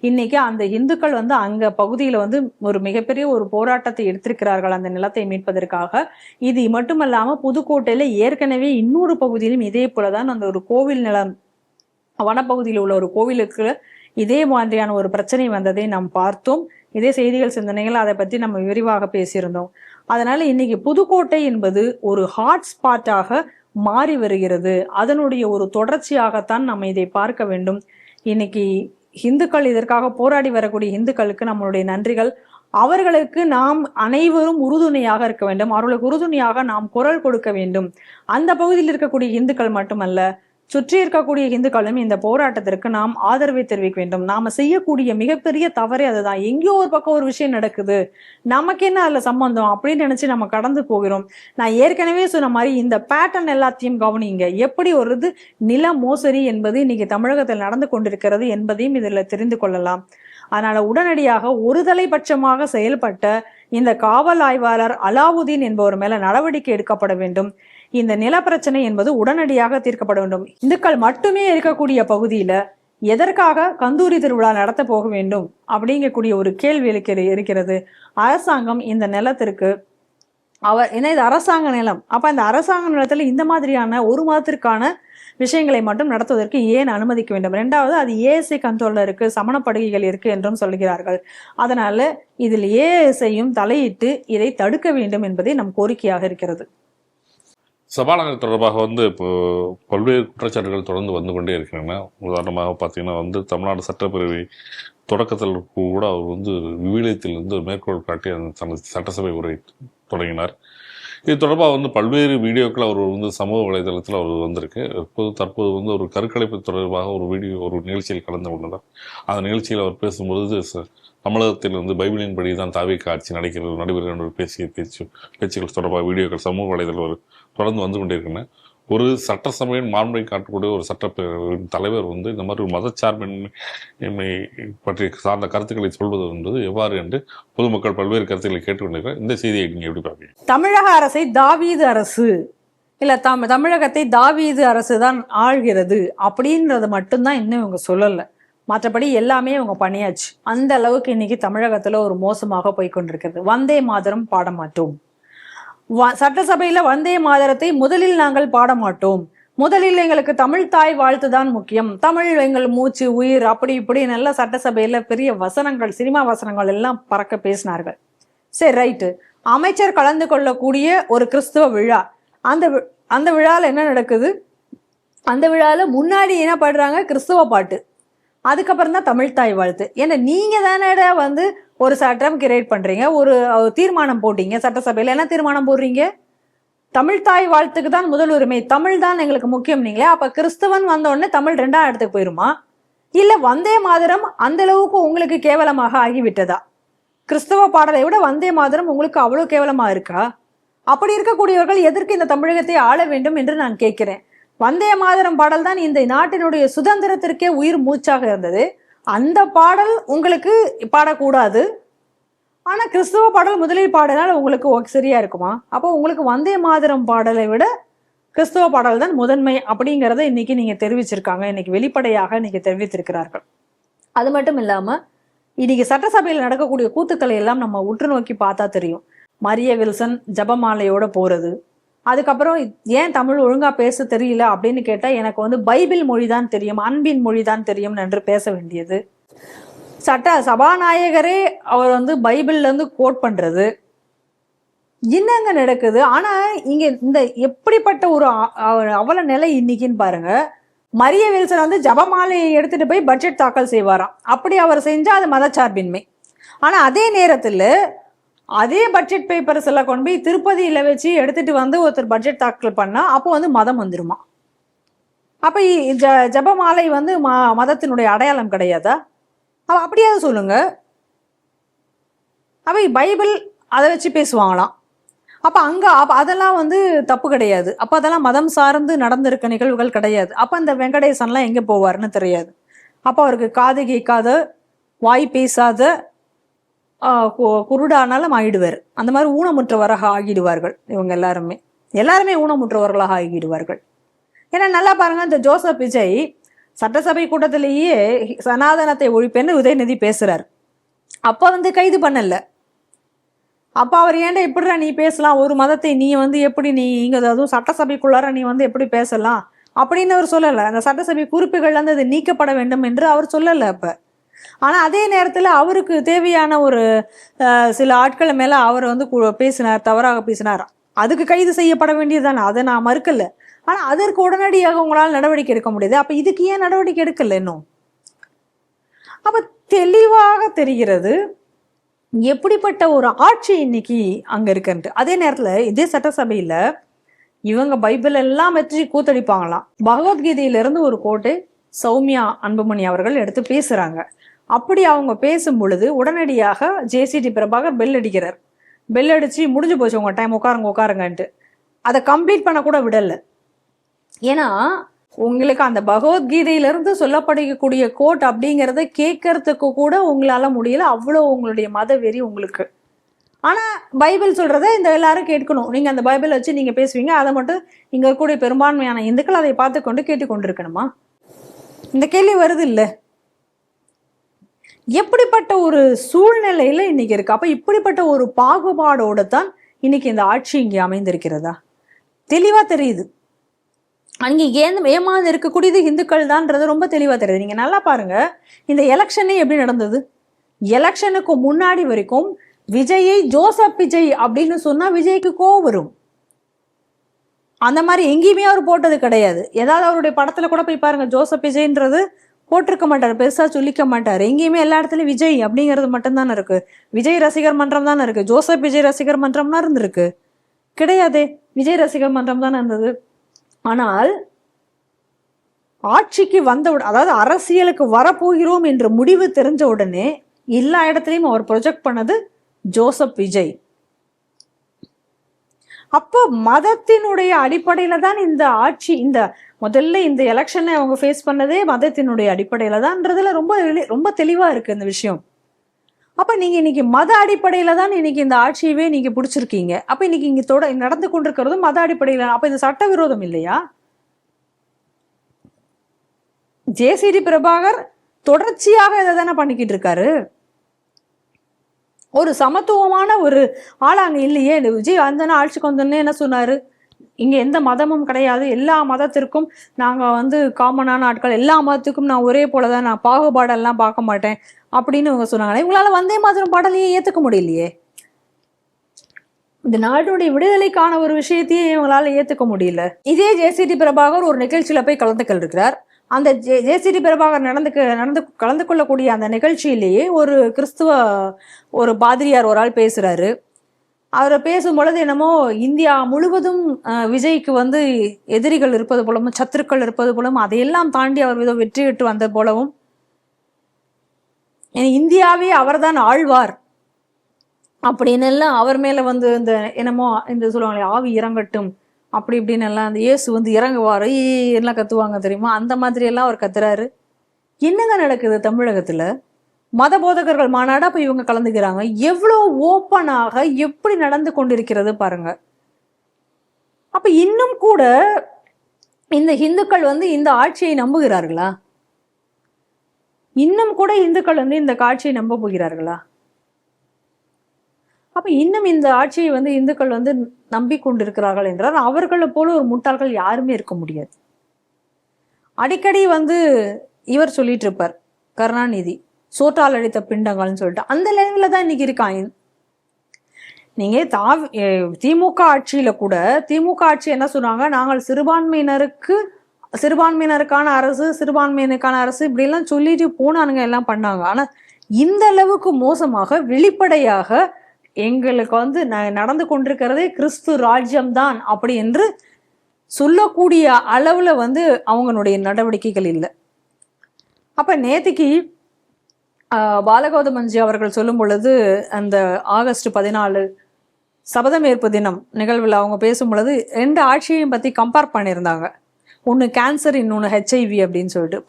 Speaker 1: இன்னைக்கு அந்த இந்துக்கள் வந்து அங்க பகுதியில வந்து ஒரு மிகப்பெரிய ஒரு போராட்டத்தை எடுத்திருக்கிறார்கள் அந்த நிலத்தை மீட்பதற்காக. இது மட்டுமல்லாம புதுக்கோட்டையில ஏற்கனவே இன்னொரு பகுதியிலும் இதே போலதான் அந்த ஒரு கோவில் நிலம், வனப்பகுதியில் உள்ள ஒரு கோவிலுக்கு இதே மாதிரியான ஒரு பிரச்சனை வந்ததை நாம் பார்த்தோம். இதே செய்திகள் சிந்தனைகள் அதை பற்றி நம்ம விரிவாக பேசியிருந்தோம். அதனால இன்னைக்கு புதுக்கோட்டை என்பது ஒரு ஹாட்ஸ்பாட்டாக மாறி வருகிறது. அதனுடைய ஒரு தொடர்ச்சியாகத்தான் நம்ம இதை பார்க்க வேண்டும். இன்னைக்கு இந்துக்கள் இதற்காக போராடி வரக்கூடிய இந்துக்களுக்கு நம்மளுடைய நன்றிகள். அவர்களுக்கு நாம் அனைவரும் உறுதுணையாக இருக்க வேண்டும். அவர்களுக்கு உறுதுணையாக நாம் குரல் கொடுக்க வேண்டும். அந்த பகுதியில் இருக்கக்கூடிய இந்துக்கள் மட்டுமல்ல, சுற்றி இருக்கக்கூடிய இந்துக்களும் இந்த போராட்டத்திற்கு நாம் ஆதரவை தெரிவிக்க வேண்டும். நாம செய்யக்கூடிய மிகப்பெரிய தவறே அதுதான். எங்கேயோ ஒரு பக்கம் ஒரு விஷயம் நடக்குது, நமக்கு என்ன அதுல சம்பந்தம் அப்படின்னு நினைச்சு நம்ம கடந்து போகிறோம். நான் ஏற்கனவே சொன்ன மாதிரி இந்த பேட்டர்ன் எல்லாத்தையும் கவனிங்க. எப்படி ஒரு நில மோசடி என்பது இன்னைக்கு தமிழகத்தில் நடந்து கொண்டிருக்கிறது என்பதையும் இதுல தெரிந்து கொள்ளலாம். அதனால உடனடியாக ஒருதலைபட்சமாக செயல்பட்ட இந்த காவல் ஆய்வாளர் அலாவுதீன் என்பவர் மேல நடவடிக்கை எடுக்கப்பட வேண்டும். இந்த நில பிரச்சனை என்பது உடனடியாக தீர்க்கப்பட வேண்டும். இந்துக்கள் மட்டுமே இருக்கக்கூடிய பகுதியில எதற்காக கந்தூரி திருவிழா நடத்த போக வேண்டும் அப்படிங்கக்கூடிய ஒரு கேள்வி இருக்கிறது. அரசாங்கம் இந்த நிலத்திற்கு இது அரசாங்க நிலம். அப்ப இந்த அரசாங்க நிலத்துல இந்த மாதிரியான ஒரு மாதத்திற்கான விஷயங்களை மட்டும் நடத்துவதற்கு ஏன் அனுமதிக்க வேண்டும்? இரண்டாவது, அது ஏஎஸ்ஐ கண்ட்ரோல்ல இருக்கு, சமணப்படுகைகள் இருக்கு என்றும் சொல்கிறார்கள். அதனால இதில் ஏஎஸ்ஐயும் தலையிட்டு இதை தடுக்க வேண்டும் என்பதே நம் கோரிக்கையாக இருக்கிறது.
Speaker 2: சபாநாயகர் தொடர்பாக இப்போ பல்வேறு குற்றச்சாட்டுகள் தொடர்ந்து வந்து கொண்டே இருக்கின்றன. உதாரணமாக பார்த்தீங்கன்னா தமிழ்நாடு சட்டப்பேரவை தொடக்கத்தில் கூட அவர் விவிலியத்திலிருந்து மேற்கோள் காட்டி தனது சட்டசபை உரை தொடங்கினார். இது தொடர்பாக பல்வேறு வீடியோக்கள் அவர் சமூக வலைதளத்தில் அவர் வந்திருக்கு. தற்போது ஒரு கருக்கலைப்பு தொடர்பாக ஒரு நிகழ்ச்சியில் கலந்து கொண்டார். அந்த நிகழ்ச்சியில் அவர் பேசும்பொழுது தமிழகத்தில் பைபிளின் படி தான் தாவீக ஆட்சி நடைபெறுகிறது என்று பேசிய பேச்சுக்கள் தொடர்பாக வீடியோக்கள் சமூக வலைதளத்தில் தொடர்ந்து வந்து கொண்டிருக்கின்றன. ஒரு சட்டசபையின் மாண்பை காட்டக்கூடிய ஒரு சட்டப்பேரவையின் தலைவர் இந்த மாதிரி மதச்சார்பின்மை பற்றி சார்ந்த கருத்துக்களை சொல்வது என்பது எவ்வாறு என்று பொதுமக்கள் பல்வேறு கருத்துக்களை கேட்டுக்கொண்டிருக்கிறார். இந்த செய்தியை நீங்க எப்படி பார்ப்பீங்க?
Speaker 1: தமிழக அரசை தாவீது அரசு இல்ல தமிழகத்தை தாவீது அரசு தான் ஆள்கிறது அப்படின்றது மட்டும்தான் இன்னும் இவங்க சொல்லல. மற்றபடி எல்லாமே இவங்க பண்ணியாச்சு. அந்த அளவுக்கு இன்னைக்கு தமிழகத்துல ஒரு மோசமாக போய்கொண்டிருக்கிறது. வந்தே மாதரம் பாட மாட்டோம், சட்டசபையில வந்தே மாதரத்தை முதலில் நாங்கள் பாட மாட்டோம், முதலில் எங்களுக்கு தமிழ் தாய் வாழ்த்து தான் முக்கியம், தமிழ் எங்கள் மூச்சு உயிர், அப்படி இப்படி நல்ல சட்டசபையில பெரிய வசனங்கள், சினிமா வசனங்கள் எல்லாம் பறக்க பேசினார்கள். சரி, ரைட்டு. அமைச்சர் கலந்து கொள்ளக்கூடிய ஒரு கிறிஸ்துவ விழா, அந்த விழால என்ன நடக்குது? அந்த விழால முன்னாடி என்ன பாடுறாங்க? கிறிஸ்துவ பாட்டு. அதுக்கப்புறம் தான் தமிழ் தாய் வாழ்த்து. ஏன்னா நீங்க தானே ஒரு சட்டம் கிரியேட் பண்றீங்க, ஒரு தீர்மானம் போட்டீங்க சட்டசபையில. என்ன தீர்மானம் போடுறீங்க? தமிழ் தாய் வாழ்த்துக்கு தான் முதல் உரிமை, தமிழ் தான் எங்களுக்கு முக்கியம். நீங்களே அப்ப கிறிஸ்தவன் வந்த உடனே தமிழ் 2ஆம் இடத்துக்கு போயிருமா? இல்ல வந்தே மாதரம் அந்த அளவுக்கு உங்களுக்கு கேவலமாக ஆகிவிட்டதா? கிறிஸ்தவ பாடலை விட வந்தே மாதரம் உங்களுக்கு அவ்வளவு கேவலமா இருக்கா? அப்படி இருக்கக்கூடியவர்கள் எதற்கு இந்த தமிழகத்தை ஆள வேண்டும் என்று நான் கேட்கிறேன். வந்தே மாதரம் பாடல் தான் இந்த நாட்டினுடைய சுதந்திரத்திற்கே உயிர் மூச்சாக இருந்தது. அந்த பாடல் உங்களுக்கு பாடக்கூடாது. ஆனா கிறிஸ்துவ பாடல் முதலில் பாடினால் உங்களுக்கு சரியா இருக்குமா? அப்போ உங்களுக்கு வந்தே மாதரம் பாடலை விட கிறிஸ்துவ பாடல் தான் முதன்மை அப்படிங்கிறத இன்னைக்கு நீங்க தெரிவிச்சிருக்காங்க. இன்னைக்கு வெளிப்படையாக இன்னைக்கு தெரிவித்திருக்கிறார்கள். அது மட்டும் இல்லாம இன்னைக்கு சட்டசபையில் நடக்கக்கூடிய கூத்துக்களை எல்லாம் நம்ம உற்று நோக்கி பார்த்தா தெரியும். மரிய வில்சன் ஜபமாலையோட போறது, அதுக்கப்புறம் ஏன் தமிழ் ஒழுங்கா பேச தெரியல அப்படின்னு கேட்டா எனக்கு பைபிள் மொழி தான் தெரியும், அன்பின் மொழி தான் தெரியும் என்று பேச வேண்டியது. சபாநாயகரே அவர் பைபிள்ல இருந்து கோட் பண்றது, என்னங்க நடக்குது? ஆனா இங்க இந்த எப்படிப்பட்ட ஒரு அவல நிலை இன்னைக்குன்னு பாருங்க. மரிய வில்சன் ஜபமாலையை எடுத்துட்டு போய் பட்ஜெட் தாக்கல் செய்வாராம். அப்படி அவர் செஞ்சா அது மதச்சார்பின்மை. ஆனா அதே நேரத்துல அதே பட்ஜெட் பேப்பர்ஸ் எல்லாம் கொண்டு போய் திருப்பதியில வச்சு எடுத்துட்டு ஒருத்தர் பட்ஜெட் தாக்கல் பண்ணா அப்போ மதம் வந்துருமா? அப்ப ஜபமாலை மதத்தினுடைய அடையாளம் கிடையாதா? அப்ப அப்படியாவது சொல்லுங்க. அப்ப பைபிள் அதை வச்சு பேசுவாங்களாம். அப்ப அதெல்லாம் தப்பு கிடையாது. அப்ப அதெல்லாம் மதம் சார்ந்து நடந்திருக்க நிகழ்வுகள் கிடையாது. அப்ப அந்த வெங்கடேசன்லாம் எங்க போவாருன்னு தெரியாது. அப்ப அவருக்கு காது கேட்காத, வாய் பேசாத, குருடானாலும் ஆகிடுவார். அந்த மாதிரி ஊனமுற்றவராக ஆகிடுவார்கள். இவங்க எல்லாருமே ஊனமுற்றவர்களாக ஆகிடுவார்கள். ஏன்னா நல்லா பாருங்க, இந்த ஜோசப் விஜய் சட்டசபை கூட்டத்திலேயே சனாதனத்தை ஒழிப்பேன்னு உதயநிதி பேசுறாரு. அப்ப கைது பண்ணல. அப்ப அவர் ஏன்டா எப்படிடா நீ பேசலாம், ஒரு மதத்தை நீ எப்படி நீ இங்க அதுவும் சட்டசபைக்குள்ளார நீ எப்படி பேசலாம் அப்படின்னு அவர் சொல்லல. அந்த சட்டசபை குறிப்புகள் அது நீக்கப்பட வேண்டும் என்று அவர் சொல்லல அப்ப. ஆனா அதே நேரத்துல அவருக்கு தேவையான ஒரு சில ஆட்கள் மேல அவர் பேசினார், தவறாக பேசினார். அதுக்கு கைது செய்யப்பட வேண்டியதுதானே, அதை நான் மறுக்கல. ஆனா அதற்கு உடனடியாக உங்களால் நடவடிக்கை எடுக்க முடியுது. அப்ப இதுக்கு ஏன் நடவடிக்கை எடுக்கல இன்னும்? அப்ப தெளிவாக தெரிகிறது எப்படிப்பட்ட ஒரு ஆட்சி இன்னைக்கு அங்க இருக்குன்ட்டு. அதே நேரத்துல இதே சட்டசபையில இவங்க பைபிள் எல்லாம் வச்சு கூத்தடிப்பாங்களாம். பகவத்கீதையிலிருந்து ஒரு கோட்டை சௌமியா அன்புமணி அவர்கள் எடுத்து பேசுறாங்க. அப்படி அவங்க பேசும் பொழுது உடனடியாக ஜேசிடி பிரபாகர் பெல் அடிக்கிறார். பெல் அடிச்சு முடிஞ்சு போச்சு உங்க டைம், உட்காருங்கன்ட்டு. அதை கம்ப்ளீட் பண்ண கூட விடல. ஏன்னா உங்களுக்கு அந்த பகவத்கீதையிலிருந்து சொல்லப்படக்கூடிய கோட் அப்படிங்கிறத கேட்கறதுக்கு கூட உங்களால முடியல. அவ்வளோ உங்களுடைய மத வெறி உங்களுக்கு. ஆனா பைபிள் சொல்றத இந்த எல்லாரும் கேட்கணும். நீங்க அந்த பைபிள் வச்சு நீங்க பேசுவீங்க, அதை மட்டும் இங்க இருக்கக்கூடிய பெரும்பான்மையான இந்துக்கள் அதை பார்த்து கொண்டு கேட்டுக்கொண்டிருக்கணுமா? இந்த கேள்வி வருது இல்ல? எப்படிப்பட்ட ஒரு சூழ்நிலையில இன்னைக்கு இருக்கு. அப்ப இப்படிப்பட்ட ஒரு பாகுபாடோட தான் இன்னைக்கு இந்த ஆட்சி இங்கே அமைந்திருக்கிறதா? தெளிவா தெரியுது. அங்கே ஏமாந்து இருக்கக்கூடியது இந்துக்கள் தான்ன்றது ரொம்ப தெளிவா தெரியுது. நீங்க நல்லா பாருங்க, இந்த எலெக்ஷனே எப்படி நடந்தது. எலெக்ஷனுக்கு முன்னாடி வரைக்கும் விஜயை ஜோசப் விஜய் அப்படின்னு சொன்னா விஜய்க்கு கோவம் வரும். அந்த மாதிரி எங்கேயுமே அவர் போட்டது கிடையாது. ஏதாவது அவருடைய படத்துல கூட போய் பாருங்க, ஜோசப் விஜய்ன்றது போட்டிருக்க மாட்டாரு, பெருசா சொல்லிக்க மாட்டாரு. எங்கேயுமே எல்லா இடத்துலயும் விஜய் அப்படிங்கிறது மட்டும்தானே இருக்கு. விஜய் ரசிகர் மன்றம் தானே இருக்கு. ஜோசப் விஜய் ரசிகர் மன்றம்னா இருந்திருக்கு கிடையாதே, விஜய் ரசிகர் மன்றம் தானே இருந்தது. ஆனால் ஆட்சிக்கு வந்தவுடன், அதாவது அரசியலுக்கு வரப்போகிறோம் என்ற முடிவு தெரிஞ்ச உடனே எல்லா இடத்துலையும் அவர் ப்ரொஜெக்ட் பண்ணது ஜோசப் விஜய். அப்போ மதத்தினுடைய அடிப்படையில தான் இந்த ஆட்சி, இந்த முதல்ல இந்த எலெக்ஷனை அவங்க ஃபேஸ் பண்ணதே மதத்தினுடைய அடிப்படையில தான்ன்றதுல ரொம்ப தெளிவா இருக்கு இந்த விஷயம். அப்ப நீங்க இன்னைக்கு மத அடிப்படையில தான் இன்னைக்கு இந்த ஆட்சியவே நீங்க பிடிச்சிருக்கீங்க. அப்ப இன்னைக்கு இங்க நடந்து கொண்டிருக்கிறதும் மத அடிப்படையில. அப்ப இது சட்டவிரோதம் இல்லையா? ஜேசிடி பிரபாகர் தொடர்ச்சியாக இதை தானே பண்ணிக்கிட்டு இருக்காரு. ஒரு சமத்துவமான ஒரு ஆளாங்க இல்லையே. விஜய் அந்த ஆட்சிக்கு வந்தோடனே என்ன சொன்னாரு, இங்க எந்த மதமும் கிடையாது, எல்லா மதத்திற்கும் நாங்க காமனான ஆட்கள், எல்லா மதத்துக்கும் நான் ஒரே போலதான், நான் பாகுபாடெல்லாம் பார்க்க மாட்டேன் அப்படின்னு இவங்க சொன்னாங்க. இவங்களால வந்தே மாதரம் பாடலையே ஏத்துக்க முடியலையே. இந்த நாட்டுடைய விடுதலைக்கான ஒரு விஷயத்தையே இவங்களால ஏத்துக்க முடியல. இதே ஜேசிடி பிரபாகர் ஒரு நிகழ்ச்சியில போய் கலந்துக்க இருக்கிறார். அந்த ஜேசிடி பிரபாகர் கலந்து கொள்ளக்கூடிய அந்த நிகழ்ச்சியிலேயே ஒரு கிறிஸ்துவ ஒரு பாதிரியார் ஒரு ஆள் பேசுறாரு. அவரை பேசும் பொழுது என்னமோ இந்தியா முழுவதும் விஜய்க்கு எதிரிகள் இருப்பது போலவும் சத்துருக்கள் இருப்பது போலவும் அதையெல்லாம் தாண்டி அவர் வெற்றி பெற்று வந்த போலவும் இந்தியாவே அவர்தான் ஆழ்வார் அப்படின்னு எல்லாம் அவர் மேல இந்த என்னமோ இந்த சொல்லுவாங்களே ஆவி இறங்கட்டும் அப்படி இப்படின்னு எல்லாம் அந்த இயேசு இறங்குவாரு எல்லாம் கத்துவாங்க தெரியுமா, அந்த மாதிரி எல்லாம் அவர் கத்துறாரு. என்னங்க நடக்குது தமிழகத்துல? மத போதகர்கள் மாநாடு அப்ப இவங்க கலந்துக்கிறாங்க. எவ்வளவு ஓப்பனாக எப்படி நடந்து கொண்டிருக்கிறது பாருங்க. அப்ப இன்னும் கூட இந்த இந்துக்கள் இந்த ஆட்சியை நம்புகிறார்களா? இன்னும் கூட இந்துக்கள் இந்த ஆட்சியை நம்ப போகிறார்களா? அப்ப இன்னும் இந்த ஆட்சியை இந்துக்கள் நம்பிக்கொண்டிருக்கிறார்கள் என்றால் அவர்களை போல ஒரு முட்டாள்கள் யாருமே இருக்க முடியாது. அடிக்கடி இவர் சொல்லிட்டு இருப்பார் கருணாநிதி, சோற்றால் அடித்த பிண்டங்கள்னு சொல்லிட்டு. அந்த லெவல்ல தான் இன்னைக்கு இருக்காங்க. நீங்க திமுக ஆட்சியில கூட திமுக ஆட்சி என்ன சொன்னாங்க, நாங்கள் சிறுபான்மையினருக்கான அரசு, சிறுபான்மையினருக்கான அரசு இப்படி எல்லாம் சொல்லிட்டு போனானுங்க, எல்லாம் பண்ணாங்க. ஆனா இந்த அளவுக்கு மோசமாக வெளிப்படையாக எங்களுக்கு நடந்து கொண்டிருக்கிறதே கிறிஸ்து ராஜ்யம்தான் அப்படி என்று சொல்லக்கூடிய அளவுல அவங்களுடைய நடவடிக்கைகள் இல்லை. அப்ப நேத்திக்கு பாலகௌதமன்ஜி அவர்கள் சொல்லும் பொழுது அந்த ஆகஸ்ட் 14 சபதமேற்பு தினம் நிகழ்வில் அவங்க பேசும் பொழுது 2 ஆட்சியையும் பத்தி கம்பேர் பண்ணியிருந்தாங்க. ஒன்று கேன்சர், இன்னொன்று ஹெச்ஐவி அப்படின்னு சொல்லிட்டு.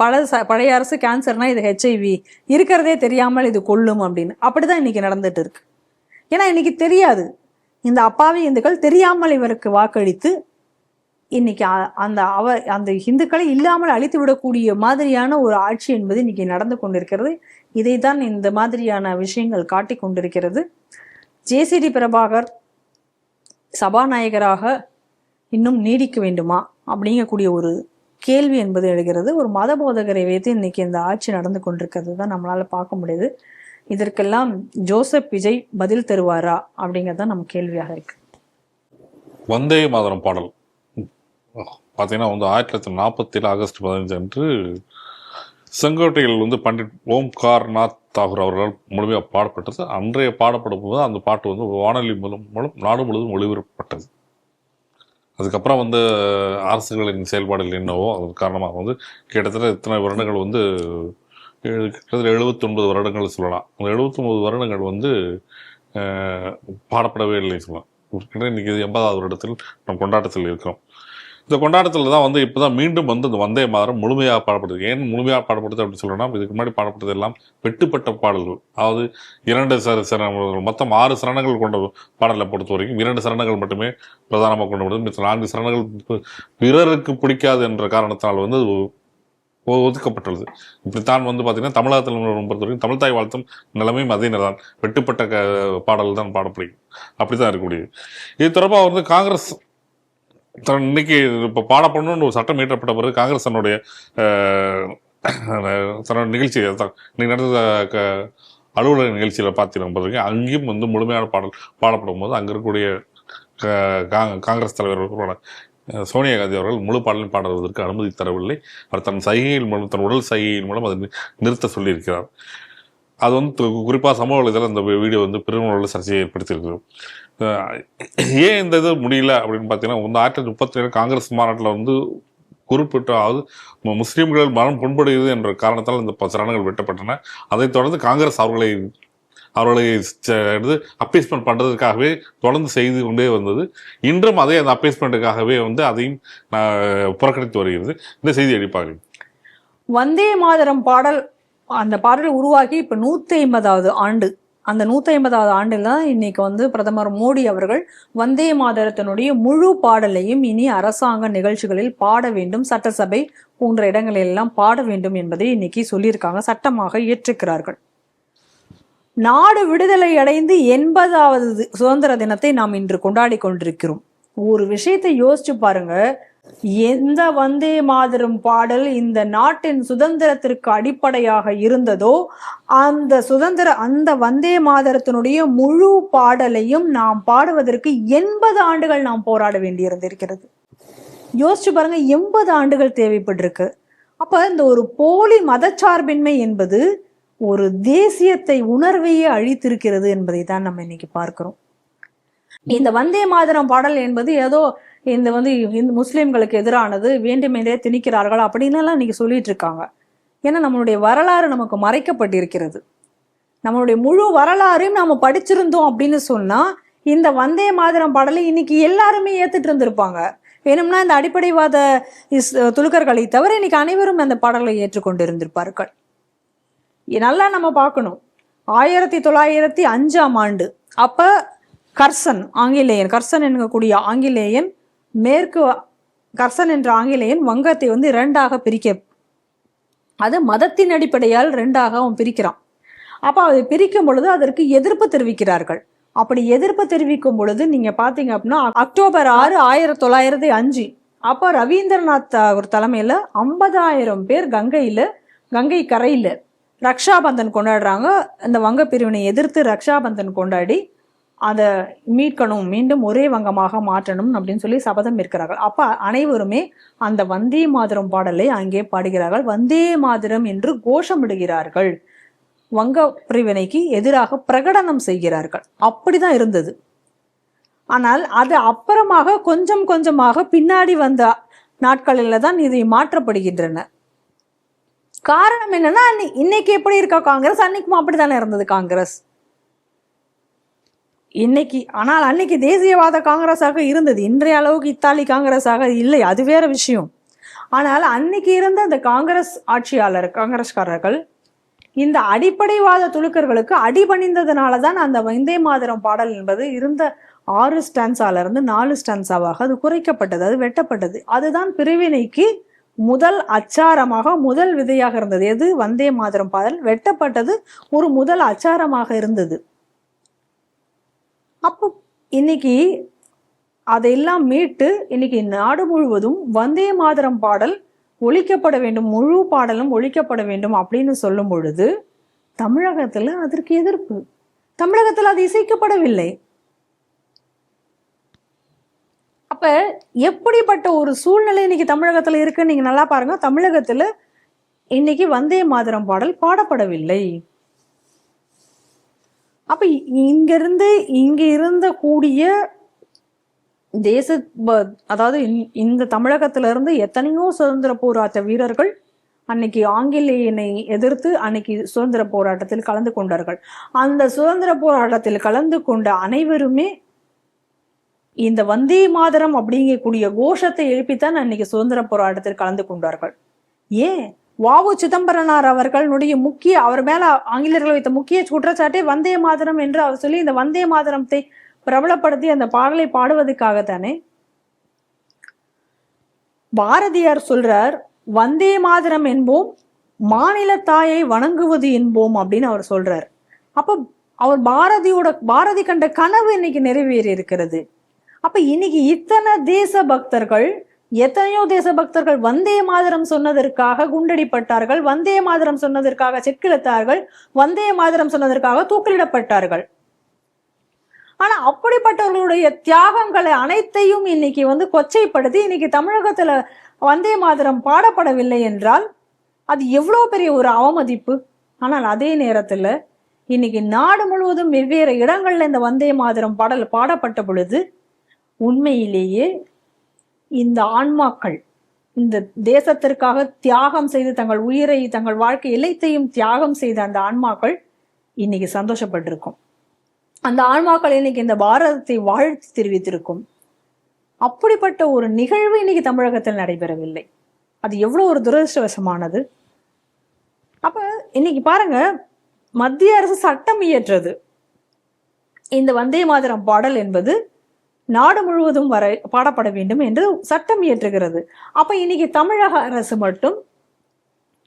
Speaker 1: பழைய அரசு கேன்சர்னா இது ஹெச்ஐவி, இருக்கிறதே தெரியாமல் இது கொல்லும் அப்படின்னு. அப்படிதான் இன்னைக்கு நடந்துட்டு இருக்கு. ஏன்னா இன்னைக்கு தெரியாது, இந்த அப்பாவி இந்துக்கள் தெரியாமல் இவருக்கு வாக்களித்து இன்னைக்கு அந்த இந்துக்களை இல்லாமல் அழித்து விடக்கூடிய மாதிரியான ஒரு ஆட்சி என்பது இன்னைக்கு நடந்து கொண்டிருக்கிறது. இதைத்தான் இந்த மாதிரியான விஷயங்கள் காட்டி கொண்டிருக்கிறது. ஜேசிடி பிரபாகர் சபாநாயகராக இன்னும் நீடிக்க வேண்டுமா அப்படிங்கக்கூடிய ஒரு கேள்வி என்பது எழுகிறது. ஒரு மத போதகரை வைத்து இன்னைக்கு இந்த ஆட்சி நடந்து கொண்டிருக்கிறது தான் நம்மளால பார்க்க முடியுது. இதற்கெல்லாம் ஜோசப் விஜய் பதில் தருவாரா அப்படிங்கறத நம்ம கேள்வியாக இருக்கு.
Speaker 2: வந்தே மாதரம் பாடல் பார்த்தீங்கன்னா 1947 ஆகஸ்ட் 15 அன்று செங்கோட்டையில் பண்டிட் ஓம்கார்நாத் தாகூர் அவர்களால் முழுமையாக பாடப்பட்டது. அன்றைய பாடப்படும் போது அந்த பாட்டு வானொலி மூலம் நாடு முழுவதும் ஒளிபரப்பப்பட்டது. அதுக்கப்புறம் அரசுகளின் செயல்பாடுகள் என்னவோ அதன் காரணமாக கிட்டத்தட்ட இத்தனை வருடங்கள் 79 வருடங்கள் சொல்லலாம். அந்த 79 வருடங்கள் பாடப்படவே இல்லை சொல்லலாம். இன்னைக்கு 80வது வருடத்தில் நம்ம கொண்டாட்டத்தில் இருக்கிறோம். இந்த கொண்டாட்டத்தில் தான் இப்போதான் மீண்டும் இந்த வந்தே மாதரம் முழுமையாக பாடப்படுது. ஏன் முழுமையாக பாடப்படுது அப்படின்னு சொல்லணும்னா, இதுக்கு முன்னாடி பாடப்பட்டது எல்லாம் வெட்டுப்பட்ட பாடல்கள். அதாவது 2 சரணங்கள், மொத்தம் 6 சரணங்கள் கொண்ட பாடலை பொறுத்த வரைக்கும் 2 சரணங்கள் மட்டுமே பிரதானமாக கொண்டு மித்த 4 சரணங்கள் பிறருக்கு பிடிக்காது என்ற காரணத்தினால் ஒதுக்கப்பட்டுள்ளது. இப்படித்தான் பார்த்தீங்கன்னா தமிழகத்தில் பொறுத்த வரைக்கும் தமிழ் தாய் வாழ்த்தும் நிலைமையும் அதே தான், வெட்டுப்பட்ட பாடல் தான் பாடப்படுகிறது. அப்படித்தான் இருக்கக்கூடியது. இது தொடர்பாக காங்கிரஸ் இன்னைக்கு இப்போ பாடப்படணும்னு ஒரு சட்டம் இயற்றப்பட்ட பிறகு காங்கிரஸ் தன்னுடைய தன்னோட நிகழ்ச்சி இன்னைக்கு நடந்த அலுவலக நிகழ்ச்சியில் பார்த்தீங்க அங்கேயும் வந்து முழுமையான பாடப்படும் போது அங்கே இருக்கக்கூடிய காங்கிரஸ் தலைவர் சோனியா காந்தி அவர்கள் முழு பாடலையும் பாடுவதற்கு அனுமதி தரவில்லை. அவர் தன் சைகையின் மூலம், தன் உடல் சைகையின் மூலம் அதை நிறுத்த சொல்லியிருக்கிறார். அது வந்து குறிப்பாக சமூக வலைதளம் அந்த வீடியோ வந்து பெருமளவில் சர்ச்சையை ஏற்படுத்தியிருக்கு. ஏன் இந்த இது முடியல அப்படின்னு பார்த்தீங்கன்னா, வந்து 1937 காங்கிரஸ் மாநாட்டில் வந்து குறிப்பிட்டாவது முஸ்லீம்கள் மனம் புண்படுகிறது என்ற காரணத்தால் இந்த சரணங்கள் வெட்டப்பட்டன. அதைத் தொடர்ந்து காங்கிரஸ் அவர்களை அப்பீஸ்மெண்ட் பண்றதுக்காகவே தொடர்ந்து செய்து கொண்டே வந்தது. இன்றும் அதே அந்த அப்பீஸ்மெண்ட்டுக்காகவே வந்து அதையும் புறக்கணித்து வருகிறது. இந்த செய்தி அடிப்பாங்க.
Speaker 1: வந்தே மாதரம் பாடல், அந்த பாடல் உருவாகி இப்ப 150வது ஆண்டு. அந்த 150வது ஆண்டில் தான் இன்னைக்கு வந்து பிரதமர் மோடி அவர்கள் வந்தே மாதரத்தினுடைய முழு பாடலையும் இனி அரசாங்க நிகழ்ச்சிகளில் பாட வேண்டும், சட்டசபை போன்ற இடங்களில் எல்லாம் பாட வேண்டும் என்பதை இன்னைக்கு சொல்லியிருக்காங்க, சட்டமாக ஏற்றுக்கிறார்கள். நாடு விடுதலை அடைந்து 80வது சுதந்திர தினத்தை நாம் இன்று கொண்டாடி கொண்டிருக்கிறோம். ஒரு விஷயத்தை யோசிச்சு பாருங்க, எந்த வந்தே மாதரம் பாடல் இந்த நாட்டின் சுதந்திரத்திற்கு அடிப்படையாக இருந்ததோ அந்த வந்தே மாதரத்தினுடைய முழு பாடலையும் நாம் பாடுவதற்கு 80 ஆண்டுகள் நாம் போராட வேண்டியிருந்திருக்கிறது. யோசிச்சு பாருங்க, 80 ஆண்டுகள் தேவைப்பட்டிருக்கு. அப்ப இந்த ஒரு போலி மதச்சார்பின்மை என்பது ஒரு தேசியத்தை உணர்வையே அழித்திருக்கிறது என்பதை தான் நம்ம இன்னைக்கு பார்க்கிறோம். இந்த வந்தே மாதரம் பாடல் என்பது ஏதோ இந்த வந்து முஸ்லிம்களுக்கு எதிரானது, வேண்டுமென்றே திணிக்கிறார்கள் அப்படின்னு எல்லாம் இன்னைக்கு சொல்லிட்டு இருக்காங்க. ஏன்னா நம்மளுடைய வரலாறு நமக்கு மறைக்கப்பட்டிருக்கிறது. நம்மளுடைய முழு வரலாறையும் நாம படிச்சிருந்தோம் அப்படின்னு சொன்னா இந்த வந்தே மாதரம் பாடலை இன்னைக்கு எல்லாருமே ஏத்துட்டு இருந்திருப்பாங்க. வேணும்னா இந்த அடிப்படைவாத துலுக்கர்களை தவிர இன்னைக்கு அனைவரும் அந்த பாடலை ஏற்றுக்கொண்டு இருந்திருப்பார்கள். நல்லா நம்ம பார்க்கணும், 1905ஆம் ஆண்டு அப்ப கர்சன் என்கக்கூடிய ஆங்கிலேயன் கர்சன் என்ற ஆங்கிலேயன் வங்கத்தை வந்து 2ஆக பிரிக்க, அது மதத்தின் அடிப்படையால் 2ஆக அவன் பிரிக்கிறான். அப்ப அதை பிரிக்கும் பொழுது அதற்கு எதிர்ப்பு தெரிவிக்கிறார்கள். அப்படி எதிர்ப்பு தெரிவிக்கும் பொழுது நீங்க பாத்தீங்க அப்படின்னா அக்டோபர் 6, 1905 அப்ப ரவீந்திரநாத் தாகூர் தலைமையில 50,000 பேர் கங்கை கரையில ரக்ஷாபந்தன் கொண்டாடுறாங்க. இந்த வங்க பிரிவினை எதிர்த்து ரக்ஷாபந்தன் கொண்டாடி அதை மீட்கணும், மீண்டும் ஒரே வங்கமாக மாற்றணும் அப்படின்னு சொல்லி சபதம் இருக்கிறார்கள். அப்ப அனைவருமே அந்த வந்தே மாதரம் பாடலை அங்கே பாடுகிறார்கள், வந்தே மாதரம் என்று கோஷமிடுகிறார்கள், வங்க பிரிவினைக்கு எதிராக பிரகடனம் செய்கிறார்கள். அப்படிதான் இருந்தது. ஆனால் அது அப்புறமாக கொஞ்சம் கொஞ்சமாக பின்னாடி வந்த நாட்களில தான் இதை மாற்றப்படுகின்றன. காரணம் என்னன்னா, இன்னைக்கு எப்படி இருக்கா காங்கிரஸ், அன்னைக்கும் அப்படித்தானே இருந்தது காங்கிரஸ் இன்னைக்கு. ஆனால் அன்னைக்கு தேசியவாத காங்கிரஸாக இருந்தது, இன்றைய அளவுக்கு இத்தாலி காங்கிரஸாக இல்லை, அது வேற விஷயம். ஆனால் அன்னைக்கு இருந்த அந்த காங்கிரஸ்காரர்கள் இந்த அடிப்படைவாத துலுக்கர்களுக்கு அடிபணிந்ததுனாலதான் அந்த வந்தே மாதரம் பாடல் என்பது இருந்த 6 ஸ்டான்ஸால இருந்து 4 ஸ்டான்ஸாவாக அது குறைக்கப்பட்டது, அது வெட்டப்பட்டது. அதுதான் பிரிவினைக்கு முதல் அச்சாரமாக, முதல் விதையாக இருந்தது. எது? வந்தே மாதரம் பாடல் வெட்டப்பட்டது ஒரு முதல் அச்சாரமாக இருந்தது. அப்போ இன்னைக்கு அதையெல்லாம் மீட்டு இன்னைக்கு நாடு முழுவதும் வந்தே மாதரம் பாடல் ஒழிக்கப்பட வேண்டும், முழு பாடலும் ஒழிக்கப்பட வேண்டும் அப்படின்னு சொல்லும் பொழுது தமிழகத்துல அதற்கு எதிர்ப்பு. தமிழகத்துல அது இசைக்கப்படவில்லை. அப்ப எப்படிப்பட்ட ஒரு சூழ்நிலை இன்னைக்கு தமிழகத்துல இருக்கு நீங்க நல்லா பாருங்க. தமிழகத்துல இன்னைக்கு வந்தே மாதரம் பாடல் பாடப்படவில்லை. அப்ப இங்க இருந்த கூடிய அதாவது இந்த தமிழகத்துல இருந்து எத்தனையோ சுதந்திர போராட்ட வீரர்கள் அன்னைக்கு ஆங்கிலேயனை எதிர்த்து அன்னைக்கு சுதந்திர போராட்டத்தில் கலந்து கொண்டார்கள். அந்த சுதந்திர போராட்டத்தில் கலந்து கொண்ட அனைவருமே இந்த வந்தே மாதரம் அப்படிங்கக்கூடிய கோஷத்தை எழுப்பித்தான் அன்னைக்கு சுதந்திர போராட்டத்தில் கலந்து கொண்டார்கள். ஏன்? வாவு சிதம்பரனார் அவர்களுடைய அவர் மேல ஆங்கிலேயர்கள் வைத்த முக்கிய குற்றச்சாட்டே வந்தே மாதரம் என்று அவர் சொல்லி இந்த வந்தே மாதரத்தை பிரபலப்படுத்தி அந்த பாடலை பாடுவதற்காகத்தானே. பாரதியார் சொல்றார், வந்தே மாதரம் என்போம், மாநில தாயை வணங்குவது என்போம் அப்படின்னு அவர் சொல்றார். அப்ப அவர் பாரதி கண்ட கனவு இன்னைக்கு நிறைவேறி இருக்கிறது. அப்ப இன்னைக்கு இத்தனை தேசபக்தர்கள், எத்தனையோ தேசபக்தர்கள் வந்தே மாதரம் சொன்னதற்காக குண்டடிப்பட்டார்கள், வந்தே மாதரம் சொன்னதற்காக செக்கிழுத்தார்கள், வந்தே மாதரம் சொன்னதற்காக தூக்கிலிடப்பட்டார்கள். ஆனா அப்படிப்பட்டவர்களுடைய தியாகங்களை அனைத்தையும் இன்னைக்கு கொச்சைப்படுத்தி இன்னைக்கு தமிழகத்துல வந்தே மாதரம் பாடப்படவில்லை என்றால் அது எவ்வளவு பெரிய ஒரு அவமதிப்பு. ஆனால் அதே நேரத்துல இன்னைக்கு நாடு முழுவதும் வெவ்வேறு இடங்கள்ல இந்த வந்தே மாதரம் பாடல் பாடப்பட்ட பொழுது உண்மையிலேயே இந்த ஆன்மாக்கள் இந்த தேசத்திற்காக தியாகம் செய்து தங்கள் உயிரை, தங்கள் வாழ்க்கை எல்லாத்தையும் தியாகம் செய்த அந்த ஆன்மாக்கள் இன்னைக்கு சந்தோஷப்பட்டிருக்கும். அந்த ஆன்மாக்கள் இன்னைக்கு இந்த பாரதத்தை வாழ்த்து தெரிவித்திருக்கும். அப்படிப்பட்ட ஒரு நிகழ்வு இன்னைக்கு தமிழகத்தில் நடைபெறவில்லை. அது எவ்வளவு ஒரு துரதிருஷ்டவசமானது. அப்ப இன்னைக்கு பாருங்க, மத்திய அரசு சட்டம் இயற்றது இந்த வந்தே மாதரம் பாடல் என்பது நாடு முழுவதும் பாடப்பட வேண்டும் என்று சட்டம் இயற்றுகிறது. அப்ப இன்னைக்கு தமிழக அரசு மட்டும்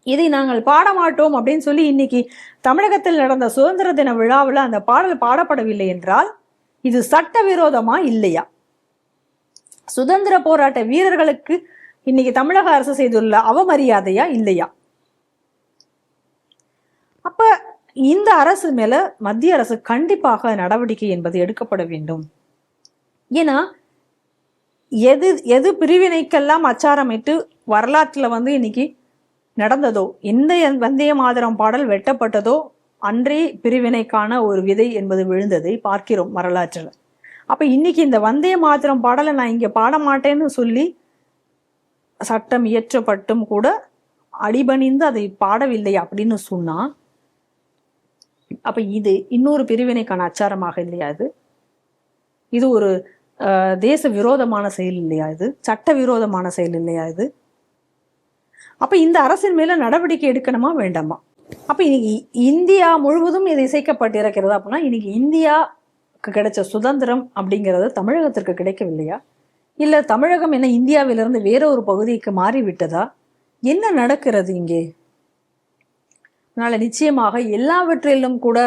Speaker 1: இதை நாங்கள் பாடமாட்டோம் அப்படின்னு சொல்லி இன்னைக்கு தமிழகத்தில் நடந்த சுதந்திர தின விழாவில் அந்த பாடல் பாடப்படவில்லை என்றால் இது சட்டவிரோதமா இல்லையா? சுதந்திர போராட்ட வீரர்களுக்கு இன்னைக்கு தமிழக அரசு செய்துள்ள அவமரியாதையா இல்லையா? அப்ப இந்த அரசு மேல மத்திய அரசு கண்டிப்பாக நடவடிக்கை என்பது எடுக்கப்பட வேண்டும். ஏன்னா எது பிரிவினைக்கெல்லாம் அச்சாரமிட்டு வரலாற்றுல இன்னைக்கு நடந்ததோ, எந்த வந்தே மாதரம் பாடல் வெட்டப்பட்டதோ அன்றே பிரிவினைக்கான ஒரு விதை என்பது விழுந்ததை பார்க்கிறோம் வரலாற்றில். அப்ப இன்னைக்கு இந்த வந்தே மாதரம் பாடலை நான் இங்க பாட மாட்டேன்னு சொல்லி சட்டம் இயற்றப்பட்டும் கூட அடிபணிந்து அதை பாடவில்லை அப்படின்னு சொன்னா அப்ப இது இன்னொரு பிரிவினைக்கான அச்சாரமாக இல்லையா? இது ஒரு தேச விரோதமான செயல் இல்லையா? இது சட்ட விரோதமான செயல் இல்லையா? இது அப்ப இந்த அரசின் மேல நடவடிக்கை எடுக்கணுமா வேண்டாமா? அப்ப இன்னைக்கு இந்தியா முழுவதும் இது இசைக்கப்பட்டிருக்கிறது அப்படின்னா இன்னைக்கு இந்தியாவுக்கு கிடைச்ச சுதந்திரம் அப்படிங்கிறது தமிழகத்திற்கு கிடைக்கவில்லையா? இல்ல தமிழகம் என்ன இந்தியாவிலிருந்து வேற ஒரு பகுதிக்கு மாறிவிட்டதா? என்ன நடக்கிறது இங்கே? அதனால நிச்சயமாக எல்லாவற்றிலும் கூட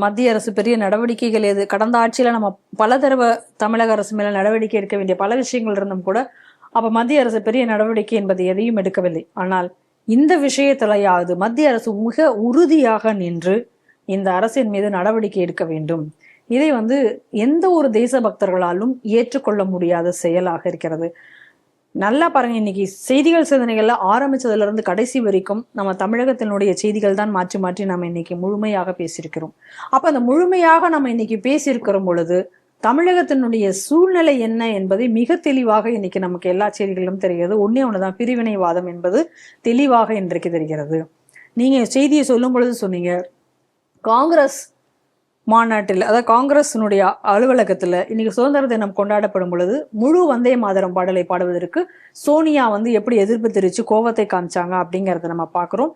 Speaker 1: மத்திய அரசு பெரிய நடவடிக்கைகள் கடந்த ஆட்சியில நம்ம பல தடவை தமிழக அரசு மேல நடவடிக்கை எடுக்க வேண்டிய பல விஷயங்கள் இருந்தும் கூட அப்ப மத்திய அரசு பெரிய நடவடிக்கை என்பது எதையும் எடுக்கவில்லை. ஆனால் இந்த விஷயத்திலையாவது மத்திய அரசு மிக உறுதியாக நின்று இந்த அரசின் மீது நடவடிக்கை எடுக்க வேண்டும். இதை எந்த ஒரு தேசபக்தர்களாலும் ஏற்றுக்கொள்ள முடியாத செயலாக இருக்கிறது. நல்லா பாருங்க, இன்னைக்கு செய்திகள் சிந்தனைகள்ல ஆரம்பிச்சதுல இருந்து கடைசி வரைக்கும் நம்ம தமிழகத்தினுடைய செய்திகள் தான் மாற்றி மாற்றி நம்ம இன்னைக்கு முழுமையாக பேசியிருக்கிறோம். அப்ப அந்த முழுமையாக நம்ம இன்னைக்கு பேசியிருக்கிற பொழுது தமிழகத்தினுடைய சூழ்நிலை என்ன என்பதை மிக தெளிவாக இன்னைக்கு நமக்கு எல்லா செய்திகளிலும் தெரிகிறது. ஒண்ணுதான், பிரிவினைவாதம் என்பது தெளிவாக இன்றைக்கு தெரிகிறது. நீங்க செய்தியை சொல்லும் பொழுது சொன்னீங்க, காங்கிரஸ் மாநாட்டில், அதாவது காங்கிரஸினுடைய அலுவலகத்துல இன்னைக்கு சுதந்திர தினம் கொண்டாடப்படும் பொழுது முழு வந்தே மாதரம் பாடலை பாடுவதற்கு சோனியா எப்படி எதிர்ப்பு தெரிவிச்சு கோபத்தை காமிச்சாங்க அப்படிங்கறத நம்ம பாக்குறோம்.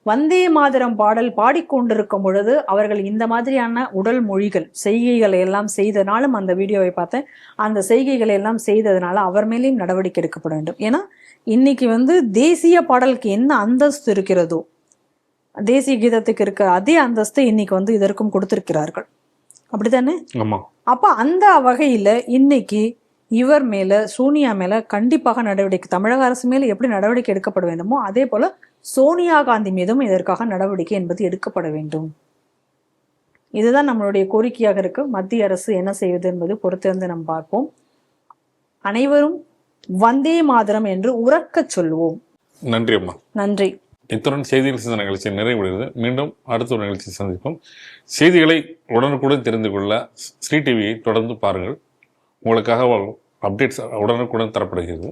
Speaker 1: வந்தே மாதரம் பாடல் பாடிக்கொண்டிருக்கும் பொழுது அவர்கள் இந்த மாதிரியான உடல் மொழிகள், செய்கைகளை எல்லாம் செய்தனாலும் அந்த வீடியோவை பார்த்தேன். அந்த செய்கைகளை எல்லாம் செய்ததுனால அவர் மேலேயும் நடவடிக்கை எடுக்கப்பட வேண்டும். ஏன்னா இன்னைக்கு தேசிய பாடலுக்கு என்ன அந்தஸ்து இருக்கிறதோ, தேசிய கீதத்துக்கு இருக்க அதே அந்தஸ்து இன்னைக்கு இதற்கும் கொடுத்திருக்கிறார்கள். அப்படித்தானே? அப்ப அந்த வகையில இன்னைக்கு இவர் மேல, சோனியா மேல கண்டிப்பாக நடவடிக்கை, தமிழக அரசு மேல எப்படி நடவடிக்கை எடுக்கப்பட வேண்டுமோ அதே போல சோனியா காந்தி மீதும் இதற்காக நடவடிக்கை என்பது எடுக்கப்பட வேண்டும். இதுதான் நம்மளுடைய கோரிக்கையாக இருக்கு. மத்திய அரசு என்ன செய்வது என்பது பொறுத்திருந்து நாம் பார்ப்போம். அனைவரும் வந்தே மாதரம் என்று உறக்க சொல்லுவோம்.
Speaker 2: நன்றி அம்மா.
Speaker 1: நன்றி.
Speaker 2: இத்துடன் செய்திகள் சிந்தனை நிகழ்ச்சி நிறைவடைகிறது. மீண்டும் அடுத்த ஒரு நிகழ்ச்சி சந்திப்போம். செய்திகளை உடனுக்குடன் தெரிந்து கொள்ள ஸ்ரீ டிவியை தொடர்ந்து பாருங்கள். உங்களுக்காக அப்டேட்ஸ் உடனுக்குடன் தரப்படுகிறது.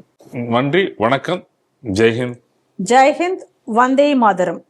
Speaker 2: நன்றி, வணக்கம், ஜெய்ஹிந்த்.
Speaker 1: ஜெய்ஹிந்த். வந்தே மாதரம்.